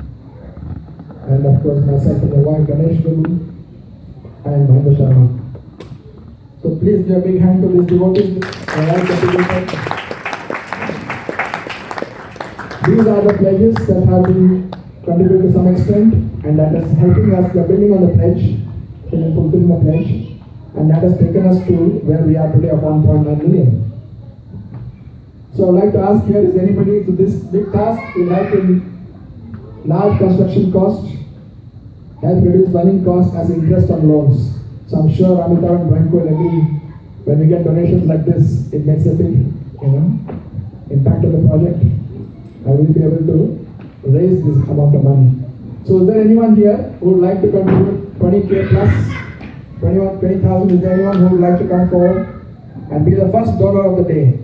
And of course myself and my wife Ganesh Prabhu and Mahendra Sharma. So please give a big hand to these devotees. These are the pledges that have been contributed to some extent, and that is helping us. We are building on the pledge, fulfilling the pledge, and that has taken us to where we are today of 1.9 million. So I would like to ask here, is anybody, so this big task will help in large construction costs, help reduce running costs as interest on loans. So I'm sure Amitabh and Branko will agree, when we get donations like this, it makes a big impact on the project, and we'll be able to raise this amount of money. So is there anyone here who would like to contribute 20K plus, 20,000? Is there anyone who would like to come forward and be the first donor of the day?